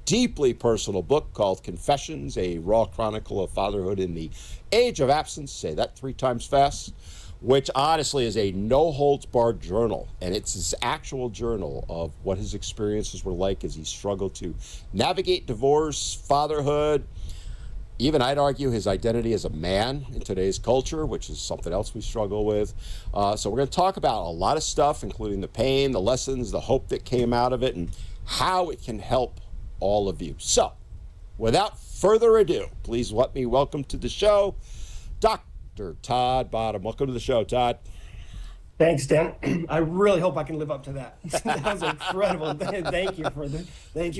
deeply personal book called Confessions, a raw chronicle of fatherhood in the age of absence. Say that 3 times fast. Which honestly is a no-holds-barred journal. And it's his actual journal of what his experiences were like as he struggled to navigate divorce, fatherhood, even I'd argue his identity as a man in today's culture, which is something else we struggle with. So we're going to talk about a lot of stuff, including the pain, the lessons, the hope that came out of it, and how it can help all of you. So without further ado, please let me welcome to the show Dr. Todd Bottom. Welcome to the show, Todd. Thanks, Dan. I really hope I can live up to that. That was incredible. Thank you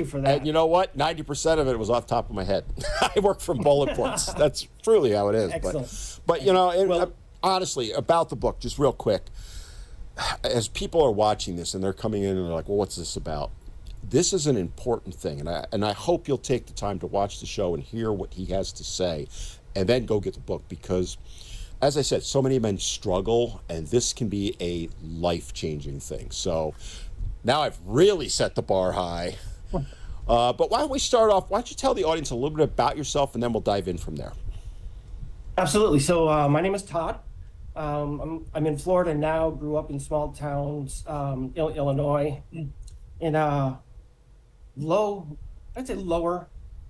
for that. And you know what? 90% of it was off the top of my head. I work from bullet points. That's truly how it is. Excellent. But you know, honestly, about the book, just real quick, as people are watching this and they're coming in and they're like, well, what's this about? This is an important thing. And I hope you'll take the time to watch the show and hear what he has to say and then go get the book, because as I said, so many men struggle, and this can be a life-changing thing. So now I've really set the bar high. But why don't we start off, why don't you tell the audience a little bit about yourself, and then we'll dive in from there. Absolutely. So my name is Todd. I'm in Florida now, grew up in small towns, Illinois, in a low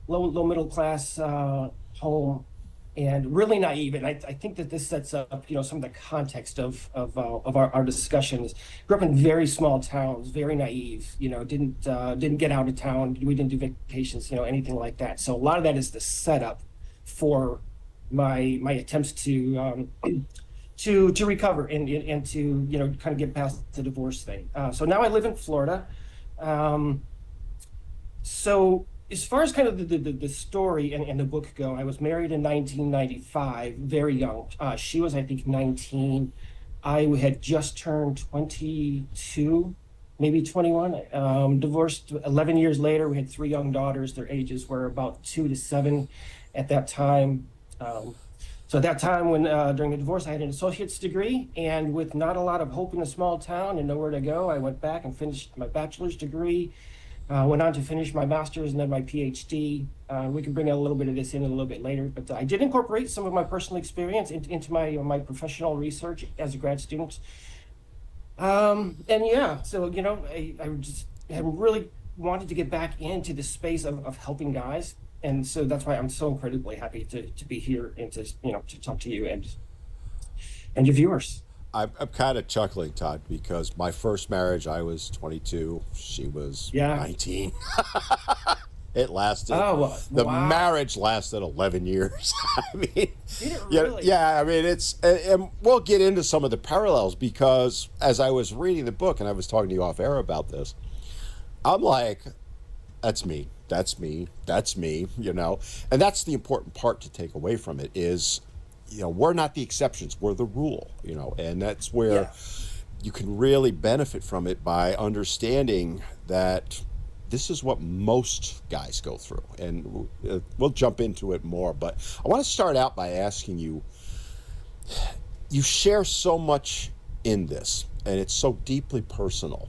middle class home. And really naive, and I think that this sets up, some of the context of our discussions. Grew up in very small towns, very naive. Didn't get out of town. We didn't do vacations, anything like that. So a lot of that is the setup for my attempts to recover and to kind of get past the divorce thing. So now I live in Florida. So as far as kind of the story and the book go, I was married in 1995, very young. She was, I think, 19. I had just turned 22, maybe 21. Divorced 11 years later. We had 3 young daughters. Their ages were about 2 to 7 at that time. So at that time, when during the divorce, I had an associate's degree, and with not a lot of hope in a small town and nowhere to go, I went back and finished my bachelor's degree. Went on to finish my master's and then my PhD. We can bring a little bit of this in a little bit later, but I did incorporate some of my personal experience into my professional research as a grad student. So I just have really wanted to get back into the space of helping guys, and so that's why I'm so incredibly happy to be here and to talk to you and your viewers. I'm kind of chuckling, Todd, because my first marriage, I was 22. She was 19. It lasted. The marriage lasted 11 years. I mean, did it really? Yeah. I mean, and we'll get into some of the parallels, because as I was reading the book and I was talking to you off air about this, I'm like, that's me, and that's the important part to take away from it is, we're not the exceptions, we're the rule, and that's where you can really benefit from it by understanding that this is what most guys go through. And we'll jump into it more, but I want to start out by asking you, you share so much in this, and it's so deeply personal.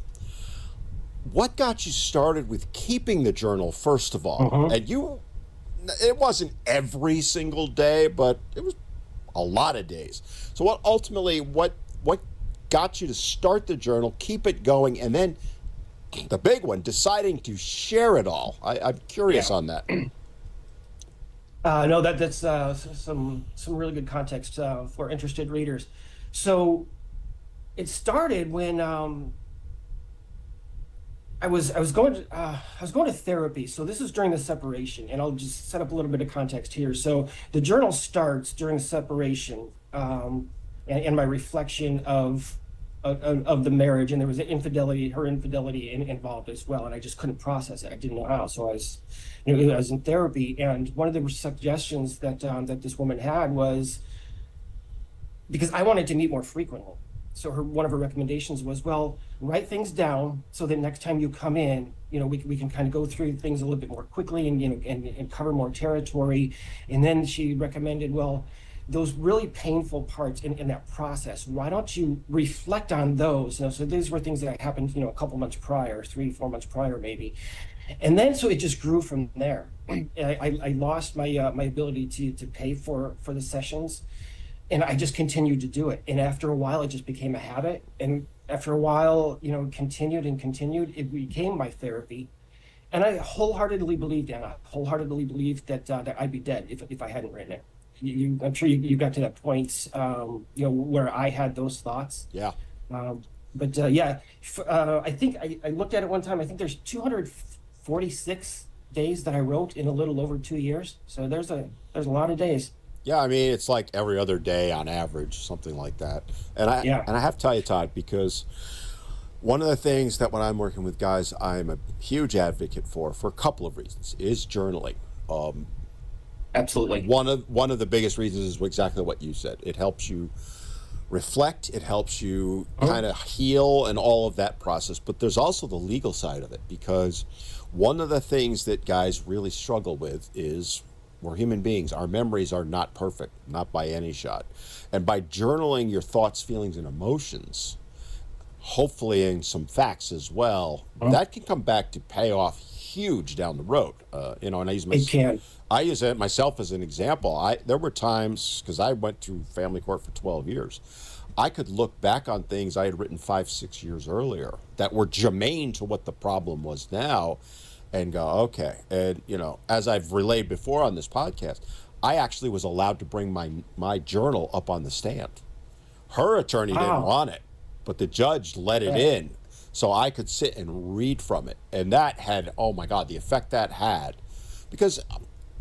What got you started with keeping the journal, first of all? And it wasn't every single day, but it was a lot of days. So what got you to start the journal, keep it going, and then the big one, deciding to share it all? I'm curious on that. No, that's some really good context for interested readers. So it started when I was going to therapy. So this is during the separation, and I'll just set up a little bit of context here. So the journal starts during separation, and my reflection of the marriage, and there was her infidelity involved as well, and I just couldn't process it. I didn't know how. So I was in therapy, and one of the suggestions that this woman had was, because I wanted to meet more frequently. So one of her recommendations was, well, write things down so that next time you come in, we can kind of go through things a little bit more quickly and cover more territory. And then she recommended, well, those really painful parts in that process, why don't you reflect on those? So these were things that happened, a couple months prior, 3-4 months prior maybe. And then so it just grew from there. I lost my ability to pay for the sessions, and I just continued to do it. And after a while, it just became a habit. And after a while, continued and continued. It became my therapy. And I wholeheartedly believed, Anna, wholeheartedly believed that I'd be dead if I hadn't written it. I'm sure you got to that point, where I had those thoughts. Yeah. Um, but yeah, I think I looked at it one time. I think there's 246 days that I wrote in a little over 2 years. So there's a lot of days. Yeah, I mean it's like every other day on average, something like that. And I Yeah, and I have to tell you, Todd, because one of the things that when I'm working with guys, I'm a huge advocate for a couple of reasons is journaling. Um, absolutely. one of the biggest reasons is exactly what you said. It helps you reflect, it helps you Mhm. kind of heal and all of that process. But there's also the legal side of it because one of the things that guys really struggle with is we're human beings. Our memories are not perfect, not by any shot. And by journaling your thoughts, feelings, and emotions, hopefully in some facts as well, Mhm. that can come back to pay off huge down the road. And It can. I use it myself as an example. There were times because I went through family court for 12 years. I could look back on things I had written 5, 6 years earlier that were germane to what the problem was now, and go, okay. And as I've relayed before on this podcast, I actually was allowed to bring my journal up on the stand. Her attorney didn't Wow. want it, but the judge let it Right. in so I could sit and read from it. And that had, oh my God, the effect that had. Because,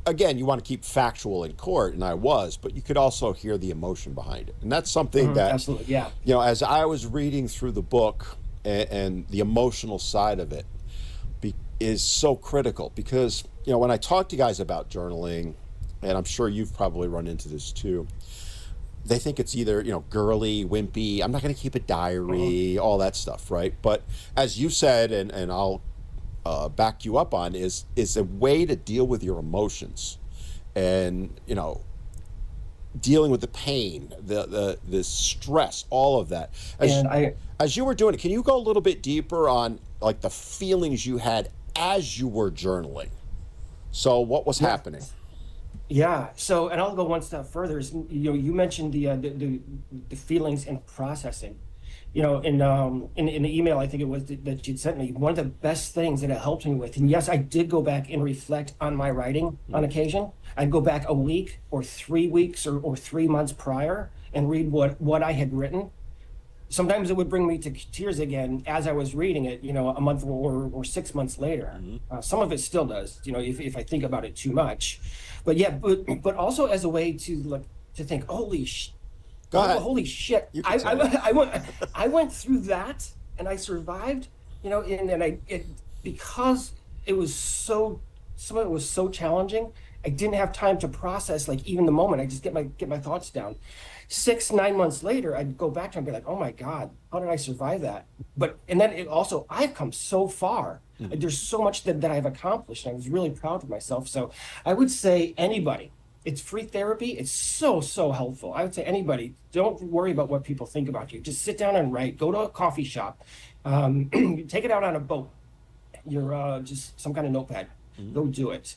again, you want to keep factual in court, and I was, but you could also hear the emotion behind it. And that's something Mhm. that, Absolutely. Yeah. as I was reading through the book and the emotional side of it is so critical because, when I talk to guys about journaling, and I'm sure you've probably run into this too, they think it's either girly, wimpy. I'm not going to keep a Mhm. diary, all that stuff, right? But as you said, and I'll back you up on, is a way to deal with your emotions, and dealing with the pain, the stress, all of that. As And I, as you were doing it, can you go a little bit deeper on like the feelings you had as you were journaling? So what was yeah. happening? Yeah. So, and I'll go one step further. You mentioned the feelings and processing. In the email, I think it was that you'd sent me. One of the best things that it helped me with, and yes, I did go back and reflect on my writing on Mm. occasion. I'd go back a week or 3 weeks or 3 months prior and read what I had written. Sometimes it would bring me to tears again as I was reading it, a month or 6 months later. Mm-hmm. Some of it still does, if I think about it too much. But yeah, but also as a way to like to think, Go ahead. holy shit, You could say it. I went through that and I survived, and because it was some of it was so challenging. I didn't have time to process like even the moment. I just get my thoughts down. 6, 9 months later, I'd go back to it and be like, oh my God, how did I survive that? But and then it also I've come so far. Mm. There's so much that I've accomplished. And I was really proud of myself. So I would say anybody, it's free therapy. It's so helpful. I would say anybody, don't worry about what people think about you. Just sit down and write. Go to a coffee shop. Take it out on a boat. You're just some kind of notepad. Mm. Go do it.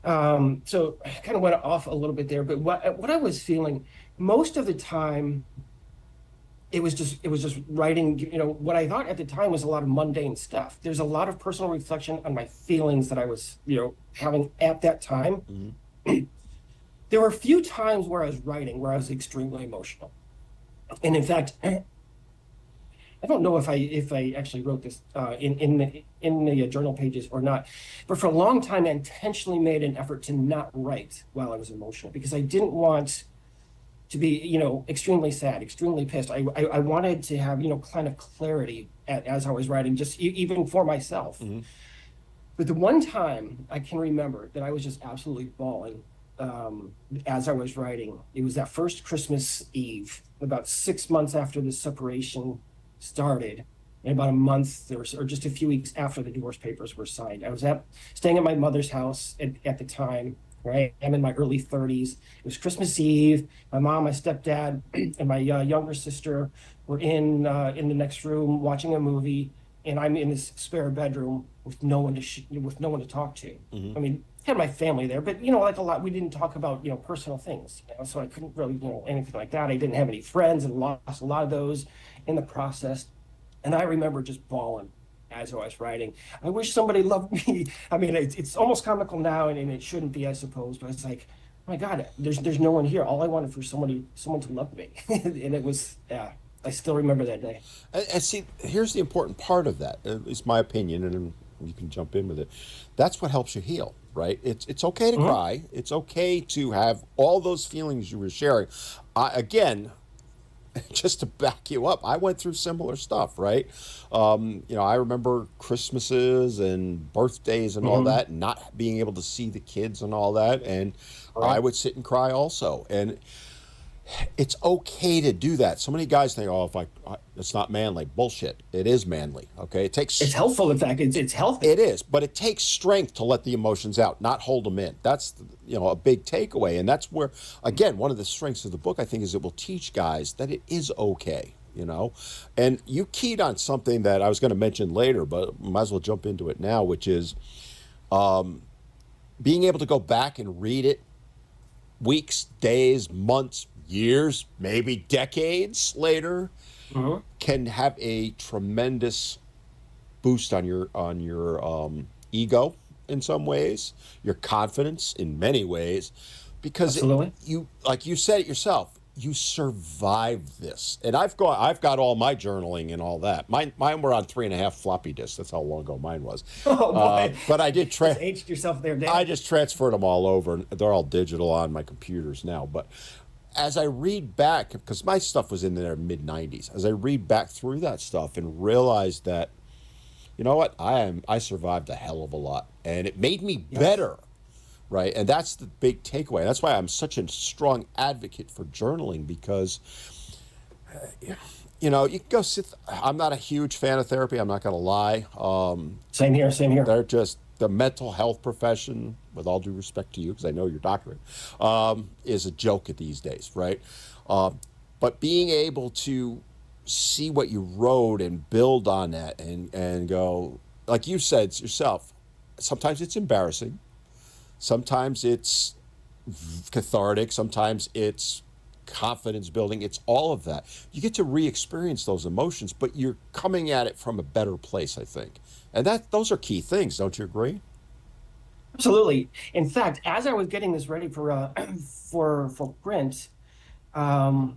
So I kind of went off a little bit there, but what I was feeling most of the time, it was just writing. What I thought at the time was a lot of mundane stuff. There's a lot of personal reflection on my feelings that I was having at that time. Mm. There were a few times where I was writing where I was extremely emotional, and in fact, I don't know if I actually wrote this in the journal pages or not, but for a long time I intentionally made an effort to not write while I was emotional because I didn't want to be extremely sad, extremely pissed. I wanted to have kind of clarity as I was writing, just even for myself. Mm. But the one time I can remember that I was just absolutely bawling as I was writing, it was that first Christmas Eve, about 6 months after the separation started, and about a month or just a few weeks after the divorce papers were signed. I was staying at my mother's house at the time. Right, I'm in my early 30s. It was Christmas Eve. My mom, my stepdad, and my younger sister were in the next room watching a movie, and I'm in this spare bedroom with no one to with no one to talk to. Hmm. I mean, I had my family there, but like a lot, we didn't talk about personal things. So I couldn't really anything like that. I didn't have any friends and lost a lot of those in the process. And I remember just bawling as I was writing. I wish somebody loved me. I mean, it's almost comical now, and it shouldn't be, I suppose. But it's like, oh my God, there's no one here. All I wanted for someone to love me, and it was, yeah. I still remember that day. And see, here's the important part of that. It's my opinion, and you can jump in with it. That's what helps you heal, right? It's okay to Hmm. cry. It's okay to have all those feelings you were sharing. Again, just to back you up, I went through similar stuff, right? I remember Christmases and birthdays and all Hmm. that, and not being able to see the kids and all that, and I Right. would sit and cry also. And it's okay to do that. So many guys think, "Oh, if it's not manly." Bullshit. It is manly. Okay, It's helpful. In fact, it's it healthy. is, but it takes strength to let the emotions out, not hold them in. That's a big takeaway, and that's where, again, one of the strengths of the book I think is it will teach guys that it is okay. And you keyed on something that I was going to mention later, but might as well jump into it now, which is being able to go back and read it weeks, days, months, years, maybe decades later Hmm. can have a tremendous boost on your ego in some ways, your confidence in many ways, because Absolutely. you, like you said it yourself, you survived this. And I've got all my journaling and all that. Mine were on 3.5 floppy disks. That's how long ago mine was. Oh boy, But I you did just aged yourself there, I Dan. just transferred them all over, and they're all digital on my computers now. But as I read back, because my stuff was in their mid 90s, as I read back through that stuff and realized that, you know what, I survived a hell of a lot, and it made me Yes. better, right? And that's the big takeaway. That's why I'm such a strong advocate for journaling, because you can go sit. I'm not a huge fan of therapy. I'm not going to lie. Same here. Same here. They're just the mental health profession, with all due respect to you, because I know your doctorate, is a joke at these days, right? Um, but being able to see what you wrote and build on that and go, like you said yourself, sometimes it's embarrassing, sometimes it's cathartic, sometimes it's confidence building. It's all of that. You get to re-experience those emotions, but you're coming at it from a better place, I think. And those are key things, don't you agree? Absolutely. In fact, as I was getting this ready for for print, um,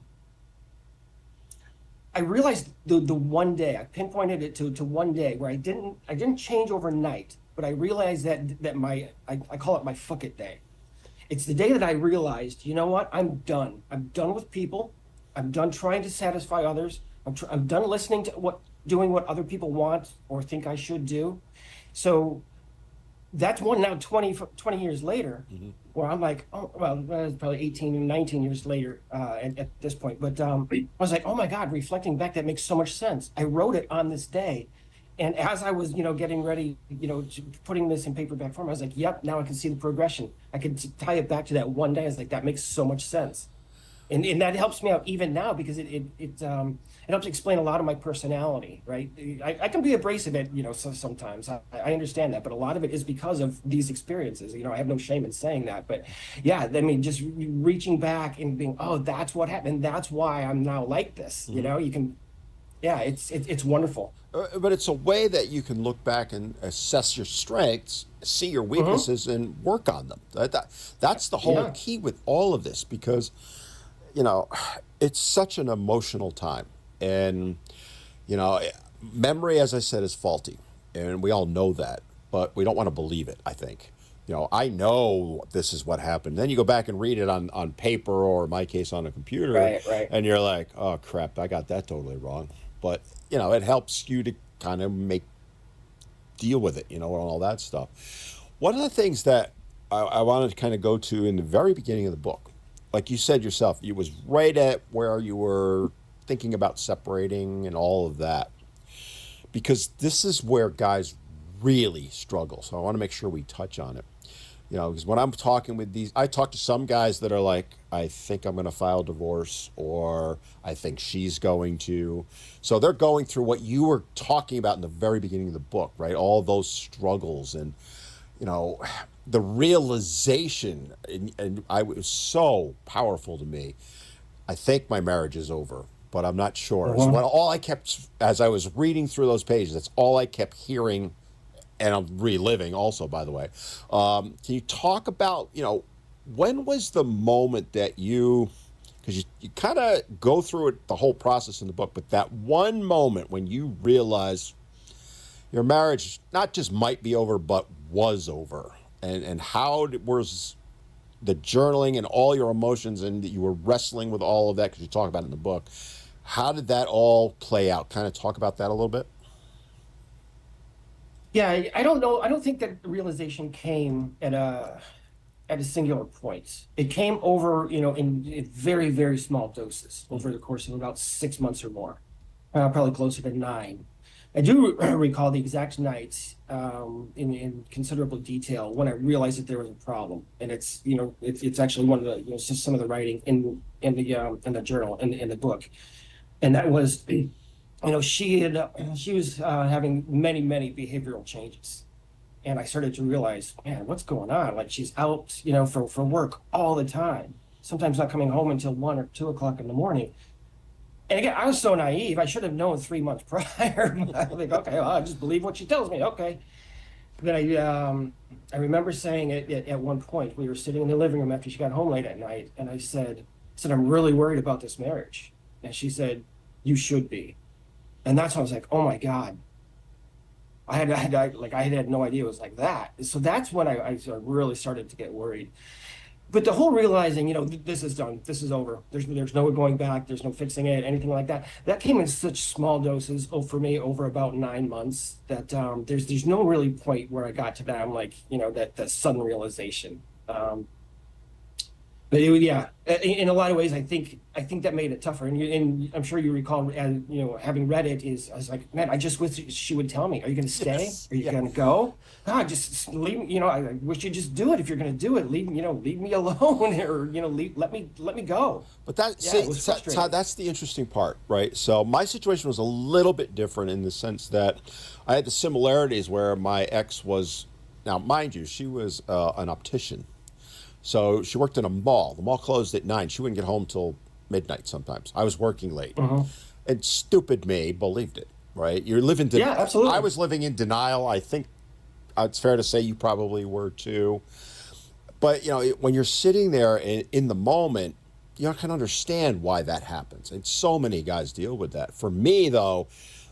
I realized the one day I pinpointed it to one day where I didn't change overnight, but I realized that I call it my fuck it day. It's the day that I realized, you know what? I'm done. I'm done with people. I'm done trying to satisfy others. I'm done listening to doing what other people want or think I should do. So that's one now 20 years later, Hmm. where I'm like, oh, well, probably 18 and 19 years later at this point. But I was like, oh my God, reflecting back, that makes so much sense. I wrote it on this day. And as I was, getting ready, putting this in paperback form, I was like, yep, now I can see the progression. I could tie it back to that one day. I was like, that makes so much sense. And that helps me out even now because it helps explain a lot of my personality, right? I can be abrasive at sometimes I understand that, but a lot of it is because of these experiences. I have no shame in saying that, but yeah, I mean, just reaching back and being, oh, that's what happened, that's why I'm now like this. Hmm. You can, yeah, it's wonderful. But it's a way that you can look back and assess your strengths, see your Hmm. weaknesses, and work on them. That's the whole Yeah. key with all of this, because you know, it's such an emotional time. And, you know, memory, as I said, is faulty. And we all know that, but we don't want to believe it, I think. I know this is what happened. Then you go back and read it on paper, or in my case, on a computer, Right, right. and you're like, oh, crap, I got that totally wrong. But, it helps you to kind of deal with it, and all that stuff. One of the things that I wanted to kind of go to in the very beginning of the book, like you said yourself, it was right at where you were thinking about separating and all of that, because this is where guys really struggle. So I want to make sure we touch on it. You know, because when I'm talking with these, I talk to some guys that are like, I think I'm going to file divorce, or I think she's going to. So they're going through what you were talking about in the very beginning of the book, right? All those struggles and, you know, the realization, and I was so powerful to me. I think my marriage is over, but I'm not sure. So Uh-huh. what all I kept, as I was reading through those pages, that's all I kept hearing, and I'm reliving also, by the way. Can you talk about, you know, when was the moment that because you kind of go through it, the whole process in the book, but that one moment when you realize your marriage not just might be over, but was over, and was the journaling and all your emotions, and that you were wrestling with all of that because you talk about it in the book. How did that all play out? Kind of talk about that a little bit. Yeah, I don't know. I don't think that realization came at a singular point. It came over, in very, very small doses over the course of about 6 months or more, probably closer to nine. I do recall the exact night in considerable detail when I realized that there was a problem, and it's actually one of the it's just some of the writing in the journal in the book, and that was she was having many many behavioral changes, and I started to realize, man, what's going on? Like she's out, for work all the time, sometimes not coming home until 1 or 2 o'clock in the morning. And again, I was so naive. I should have known 3 months prior. I'm like, okay, well, I just believe what she tells me. Okay. Then I remember saying at one point, we were sitting in the living room after she got home late at night, and I said, I'm really worried about this marriage. And she said, you should be. And that's when I was like, oh my God. I had no idea it was like that. So that's when I sort of really started to get worried. But the whole realizing, this is done, this is over. There's no going back. There's no fixing it, anything like that. That came in such small doses, for me, over about 9 months, that there's no really point where I got to that. I'm like, that sudden realization. But yeah, in a lot of ways, I think that made it tougher. And I'm sure you recall, having read it, I was like, man, I just wish she would tell me, are you going to stay? Yes. Are you Yeah. going to go? Ah, just leave. I wish you'd just do it. If you're going to do it, leave me alone, or let me go. But that Yeah, see, it was Todd, frustrating. that's the interesting part, right? So my situation was a little bit different in the sense that I had the similarities where my ex was. Now, mind you, she was an optician, so she worked in a mall. The mall closed at 9. She wouldn't get home till midnight sometimes. I was working late, Hmm. and stupid me believed it. Right? You're living. Yeah, I absolutely. was living in denial. I think it's fair to say you probably were too. But when you're sitting there in the moment, you can understand why that happens, and so many guys deal with that. For me, though,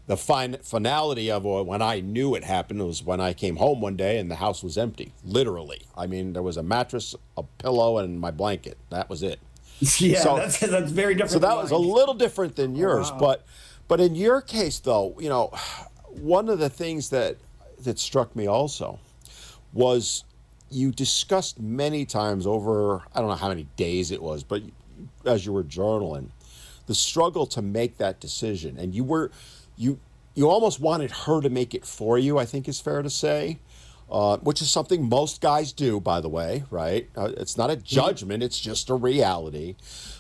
the finality of when I knew it happened was when I came home one day and the house was empty. Literally, I mean, there was a mattress, a pillow, and my blanket. That was it. Yeah, So, that's very so different than that was a mine. little different than Oh yours, wow. but in your case, though, one of the things that struck me also was you discussed many times over, I don't know how many days it was, but as you were journaling, the struggle to make that decision, and you you almost wanted her to make it for you, I think is fair to say, which is something most guys do, by the way, right? It's not a Hmm. judgment, it's just a reality.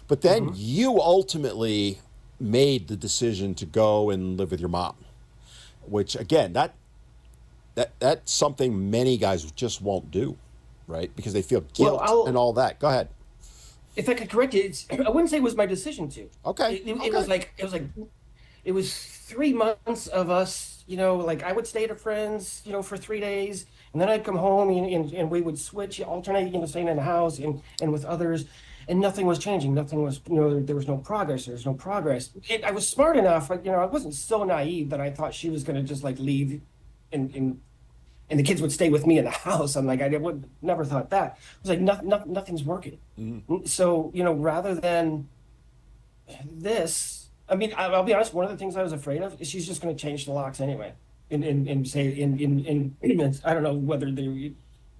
But then Hmm. you ultimately made the decision to go and live with your mom, which again, that's something many guys just won't do, right? Because they feel Well, guilt and all that. Go ahead. if I could correct it, I wouldn't say it was my decision to. Okay. It Okay. was like it was 3 months of us, like I would stay at a friend's, for 3 days, and then I'd come home, and we would switch, alternate, staying in the house and with others, and nothing was changing. Nothing was, there was no progress. There was no progress. I was smart enough, like, I wasn't so naive that I thought she was going to just like leave and and the kids would stay with me in the house. I'm like, I would never thought that. I was like, nothing's working. Mhm. So, rather than this, I mean, I'll be honest, one of the things I was afraid of is she's just going to change the locks anyway. And say, I don't know whether they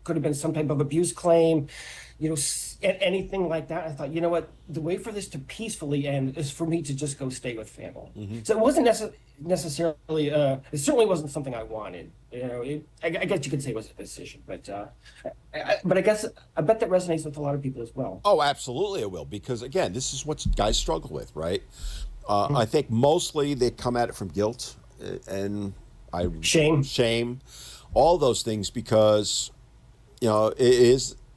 could have been some type of abuse claim, anything like that. I thought, you know what, the way for this to peacefully end is for me to just go stay with family. Hmm. So it wasn't necessarily, it certainly wasn't something I wanted. I guess you could say it was a decision, but I guess I bet that resonates with a lot of people as well. Oh, absolutely it will, because again, this is what guys struggle with, right? I Mhm. think mostly they come at it from guilt and I Shame. shame, all those things, because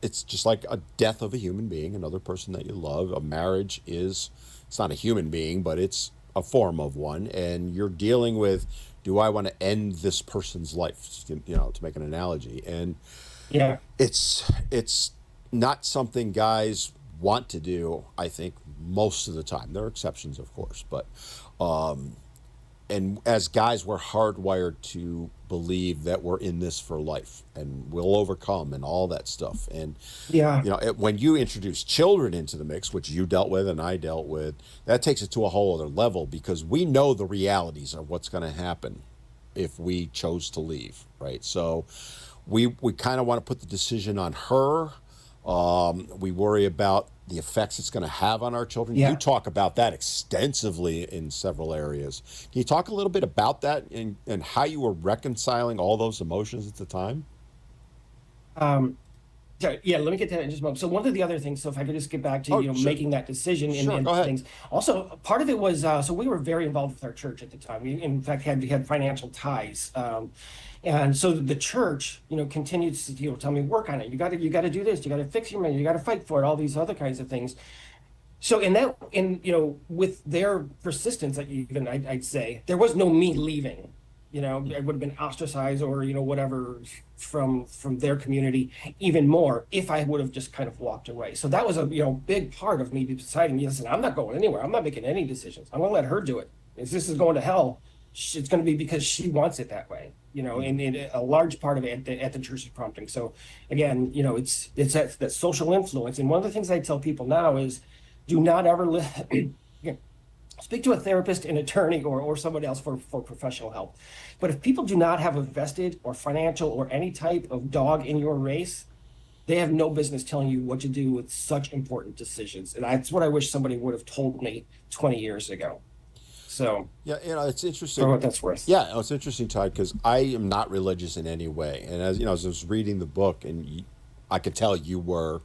it's just like a death of a human being, another person that you love. A marriage is, it's not a human being, but it's a form of one, and you're dealing with, do I want to end this person's life? To make an analogy, and Yeah. it's not something guys want to do. I think most of the time, there are exceptions, of course, but and as guys, we're hardwired to believe that we're in this for life and we'll overcome and all that stuff. And Yeah. when you introduce children into the mix, which you dealt with and I dealt with, that takes it to a whole other level, because we know the realities of what's going to happen if we chose to leave, right? So we kind of want to put the decision on her. We worry about the effects it's going to have on our children. You Yeah. talk about that extensively in several areas. Can you talk a little bit about that, and how you were reconciling all those emotions at the time? Um, yeah, let me get to that in just a moment. So one of the other things, so if I could just get back to, Oh, sure. making that decision Sure, go and ahead. things. Also, part of it was, so we were very involved with our church at the time. We, in fact, had financial ties. And so the church, continued to, tell me, work on it. You got to do this. You got to fix your money. You got to fight for it. All these other kinds of things. So with their persistence, even I'd say there was no me leaving. I would have been ostracized or whatever from their community even more if I would have just kind of walked away. So that was a big part of me deciding, listen, I'm not going anywhere. I'm not making any decisions. I'm going to let her do it. If this is going to hell, it's going to be because she wants it that way. And a large part of it at the church's prompting. So again, it's that social influence. And one of the things I tell people now is, do not ever speak to a therapist, an attorney, or someone else for professional help. But if people do not have a vested or financial or any type of dog in your race, they have no business telling you what to do with such important decisions. And that's what I wish somebody would have told me 20 years ago. So, Yeah, it's for interesting. what that's worth. Yeah, it's interesting, Todd, because I am not religious in any way, and as I was reading the book, and I could tell you were,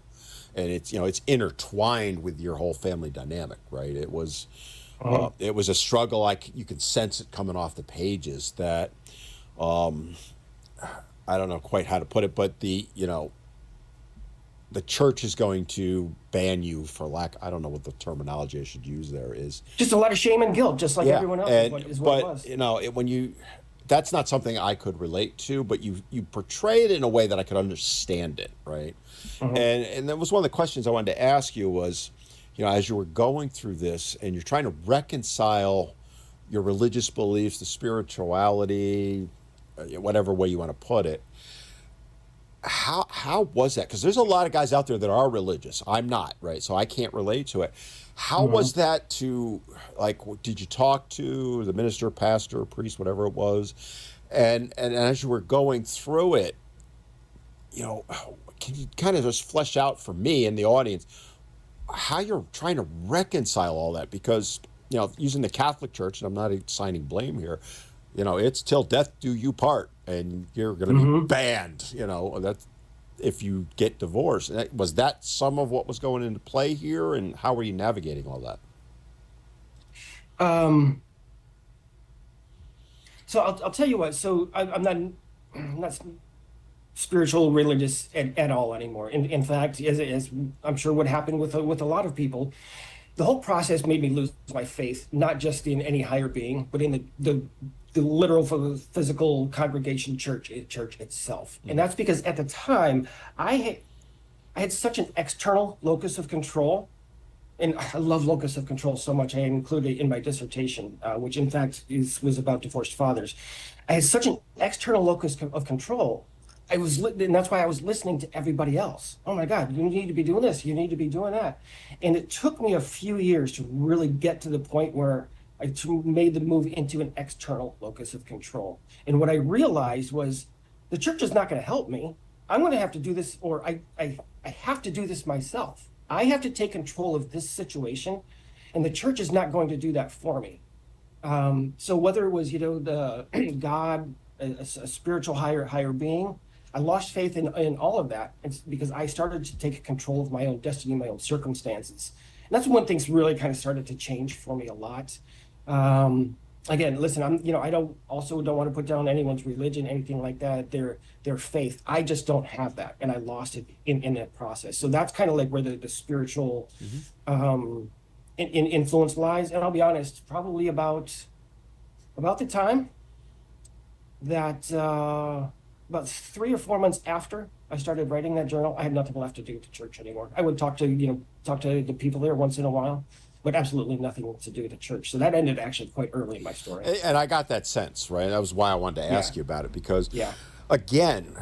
and it's intertwined with your whole family dynamic, right? Mhm. It was a struggle. You could sense it coming off the pages. That I don't know quite how to put it, but the church is going to ban you, for lack, I don't know what the terminology I should use there is. Just a lot of shame and guilt, just like Yeah, everyone else is and what it but was. when you, that's not something I could relate to, but you portray it in a way that I could understand it, right? Mhm. And that was one of the questions I wanted to ask you was, as you were going through this and you're trying to reconcile your religious beliefs, the spirituality, whatever way you want to put it, how was that? Because there's a lot of guys out there that are religious. I'm not, right? So I can't relate to it. How was Mhm. that to, like? Did you talk to the minister, pastor, priest, whatever it was, and as you were going through it, you know, can you kind of just flesh out for me and the audience how you're trying to reconcile all that? Because using the Catholic Church, and I'm not assigning blame here, it's till death do you part, and you're going to be Mhm. banned. That's if you get divorced. Was that some of what was going into play here, and how were you navigating all that? Um, so I'll tell you what. So I'm not I'm not spiritual religious at all anymore. In fact, as I'm sure what happened with a lot of people, the whole process made me lose my faith, not just in any higher being, but in the literal physical congregation church itself. And Mm-hmm. that's because at the time I had I had such an external locus of control, and I love locus of control so much. I included it in my dissertation, which in fact was about divorced fathers. I had such an external locus of control. And that's why I was listening to everybody else. Oh my God, you need to be doing this. You need to be doing that. And it took me a few years to really get to the point where made the move into an external locus of control. And what I realized was the church is not going to help me. I'm going to have to do this, or I have to do this myself. I have to take control of this situation, and the church is not going to do that for me. So whether it was, the God, a spiritual higher being, I lost faith in all of that. It's because I started to take control of my own destiny, my own circumstances. And that's when things really kind of started to change for me a lot. Again, listen, I don't want to put down anyone's religion, anything like that, their faith. I just don't have that. And I lost it in that process. So that's kind of like where the spiritual, um, influence lies. And I'll be honest, probably about the time that about 3 or 4 months after I started writing that journal, I had nothing left to do with the church anymore. I would talk to the people there once in a while, but absolutely nothing to do with the church. So that ended actually quite early in my story. And I got that sense, right? That was why I wanted to Yeah, ask you about it because, yeah, again,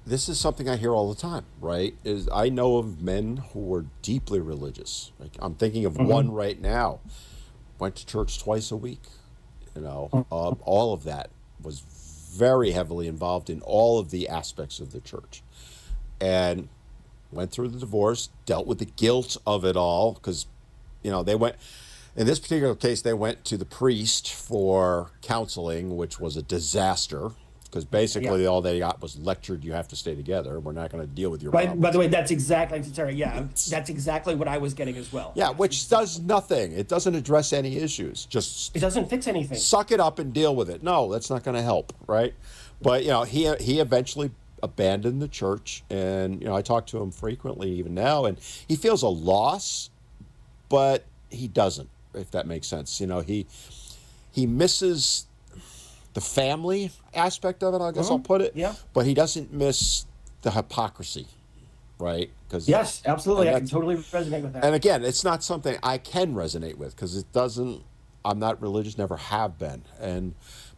this is something I hear all the time, right? Is I know of men who were deeply religious. Like I'm thinking of one hmm right now, went to church twice a week. All of that was very heavily involved in all of the aspects of the church, and went through the divorce, dealt with the guilt of it all because, they went. In this particular case, they went to the priest for counseling, which was a disaster because yeah. basically all they got was lectured, you have to stay together. We're not going to deal with your By the problems. way, that's exactly, sorry, yeah, that's exactly what I was getting as well. Yeah, Yes, which does exactly. nothing. It doesn't address any issues. It Just doesn't fix anything. suck it up and deal with it. No, that's not going to help, right? But he eventually abandoned the church, and I talk to him frequently even now, and he feels a loss, but he doesn't, if that makes sense. He misses the family aspect of it, I guess I'll put it, Yeah. but he doesn't miss the hypocrisy, right? Because Yes, absolutely. and I can that's totally resonate with that. and again, it's not something I can resonate with because it doesn't. I'm not religious, never have been,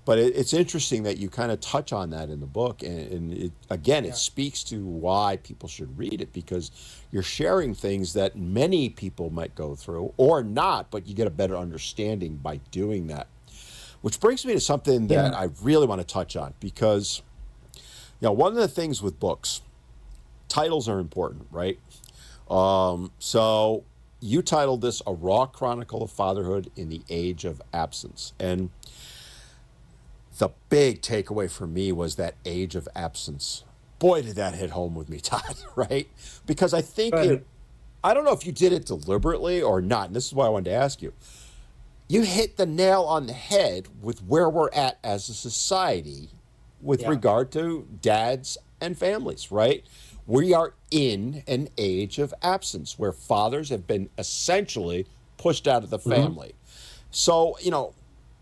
but it's interesting that you kind of touch on that in the book, and again, it Yeah. speaks to why people should read it because you're sharing things that many people might go through or not, but you get a better understanding by doing that. Which brings me to something that Yeah. I really want to touch on because one of the things with books, titles are important, right? So you titled this A Raw Chronicle of Fatherhood in the Age of Absence. And the big takeaway for me was that age of absence. Boy, did that hit home with me, Todd, right? Because But I don't know if you did it deliberately or not. And this is why I wanted to ask you. You hit the nail on the head with where we're at as a society with yeah. regard to dads and families, right? We are in an age of absence where fathers have been essentially pushed out of the hmm family. So,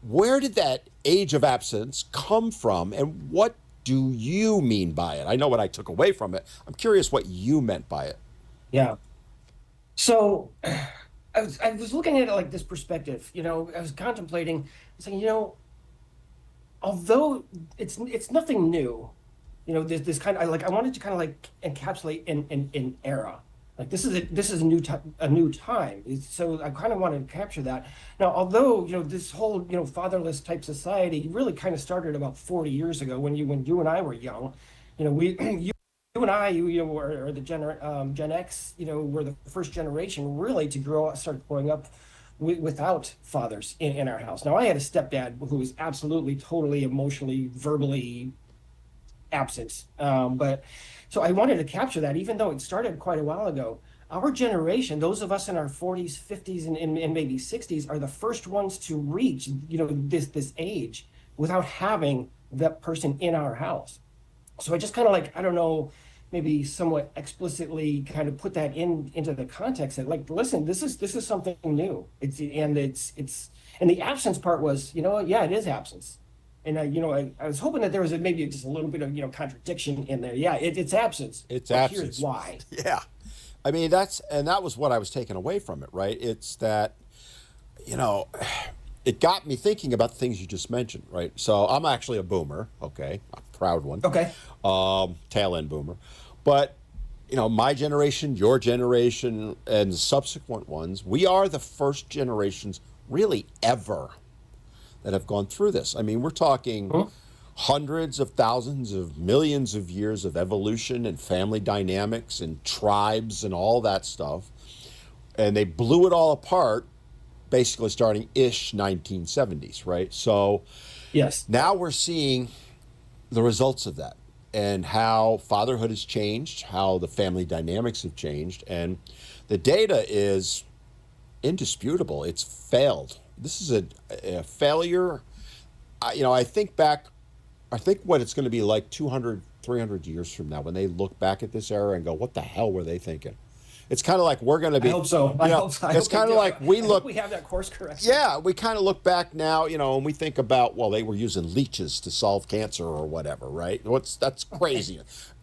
where did that age of absence come from and what do you mean by it? I know what I took away from it. I'm curious what you meant by it. Yeah. So I was looking at it like this perspective, I was contemplating, saying, although it's nothing new, this kind of I wanted to kind of like encapsulate an era. Like this is a new time. So I kind of wanted to capture that. Now, although this whole fatherless type society really kind of started about 40 years ago when you and I were young. We you and I, were the Gen X, were the first generation really to start growing up without fathers in our house. Now, I had a stepdad who was absolutely, totally, emotionally, verbally absent. But so I wanted to capture that, even though it started quite a while ago. Our generation, those of us in our 40s, 50s, and maybe 60s, are the first ones to reach, this age without having that person in our house. So I just kind of like, I don't know, maybe somewhat explicitly kind of put that into the context that, like, listen, this is something new. It's and the absence part was, yeah, it is absence. And I was hoping that there was maybe just a little bit of contradiction in there. Yeah, it's absence, It's but here's absence. why. Yeah. I mean, that was what I was taking away from it, right? It's that, you know, it got me thinking about the things you just mentioned, right? So I'm actually a boomer, okay, a proud one, Okay. tail end boomer. But, my generation, your generation, and the subsequent ones, we are the first generations really ever that have gone through this. I mean, we're talking Hmm? hundreds of thousands of millions of years of evolution and family dynamics and tribes and all that stuff. And they blew it all apart basically starting ish 1970s, right? So Yes. now we're seeing the results of that and how fatherhood has changed, how the family dynamics have changed. And the data is indisputable. It's failed. This is a failure. I think back, I think what it's going to be like 200, 300 years from now when they look back at this era and go, what the hell were they thinking? It's kind of like we're going to I be, hope so. you know, I it's hope they kind of do. like we I hope look, we have that course correction. yeah, we kind of look back now, and we think about, well, they were using leeches to solve cancer or whatever, right? That's crazy.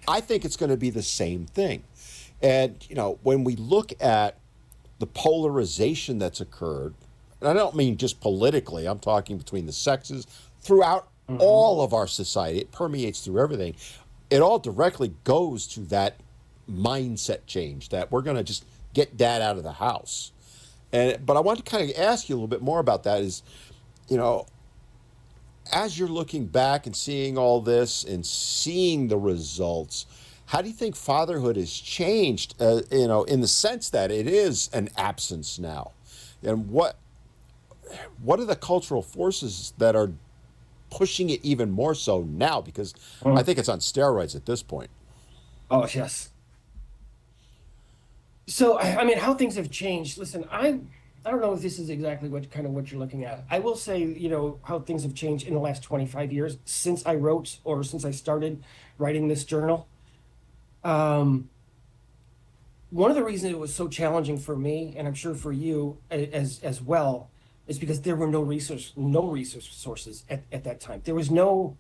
I think it's going to be the same thing. And, when we look at the polarization that's occurred, and I don't mean just politically, I'm talking between the sexes, throughout Hmm. all of our society, it permeates through everything. It all directly goes to that mindset change that we're going to just get dad out of the house. But I want to kind of ask you a little bit more about that is, you know, as you're looking back and seeing all this and seeing the results, how do you think fatherhood has changed, in the sense that it is an absence now? And what are the cultural forces that are pushing it even more so now? Because I think it's on steroids at this point. Oh, yes. So, I mean, how things have changed. Listen, I don't know if this is exactly what you're looking at. I will say, how things have changed in the last 25 years since I wrote or since I started writing this journal. Um, One of the reasons it was so challenging for me, and I'm sure for you as well, is because there were no resource sources at that time. There was nowhere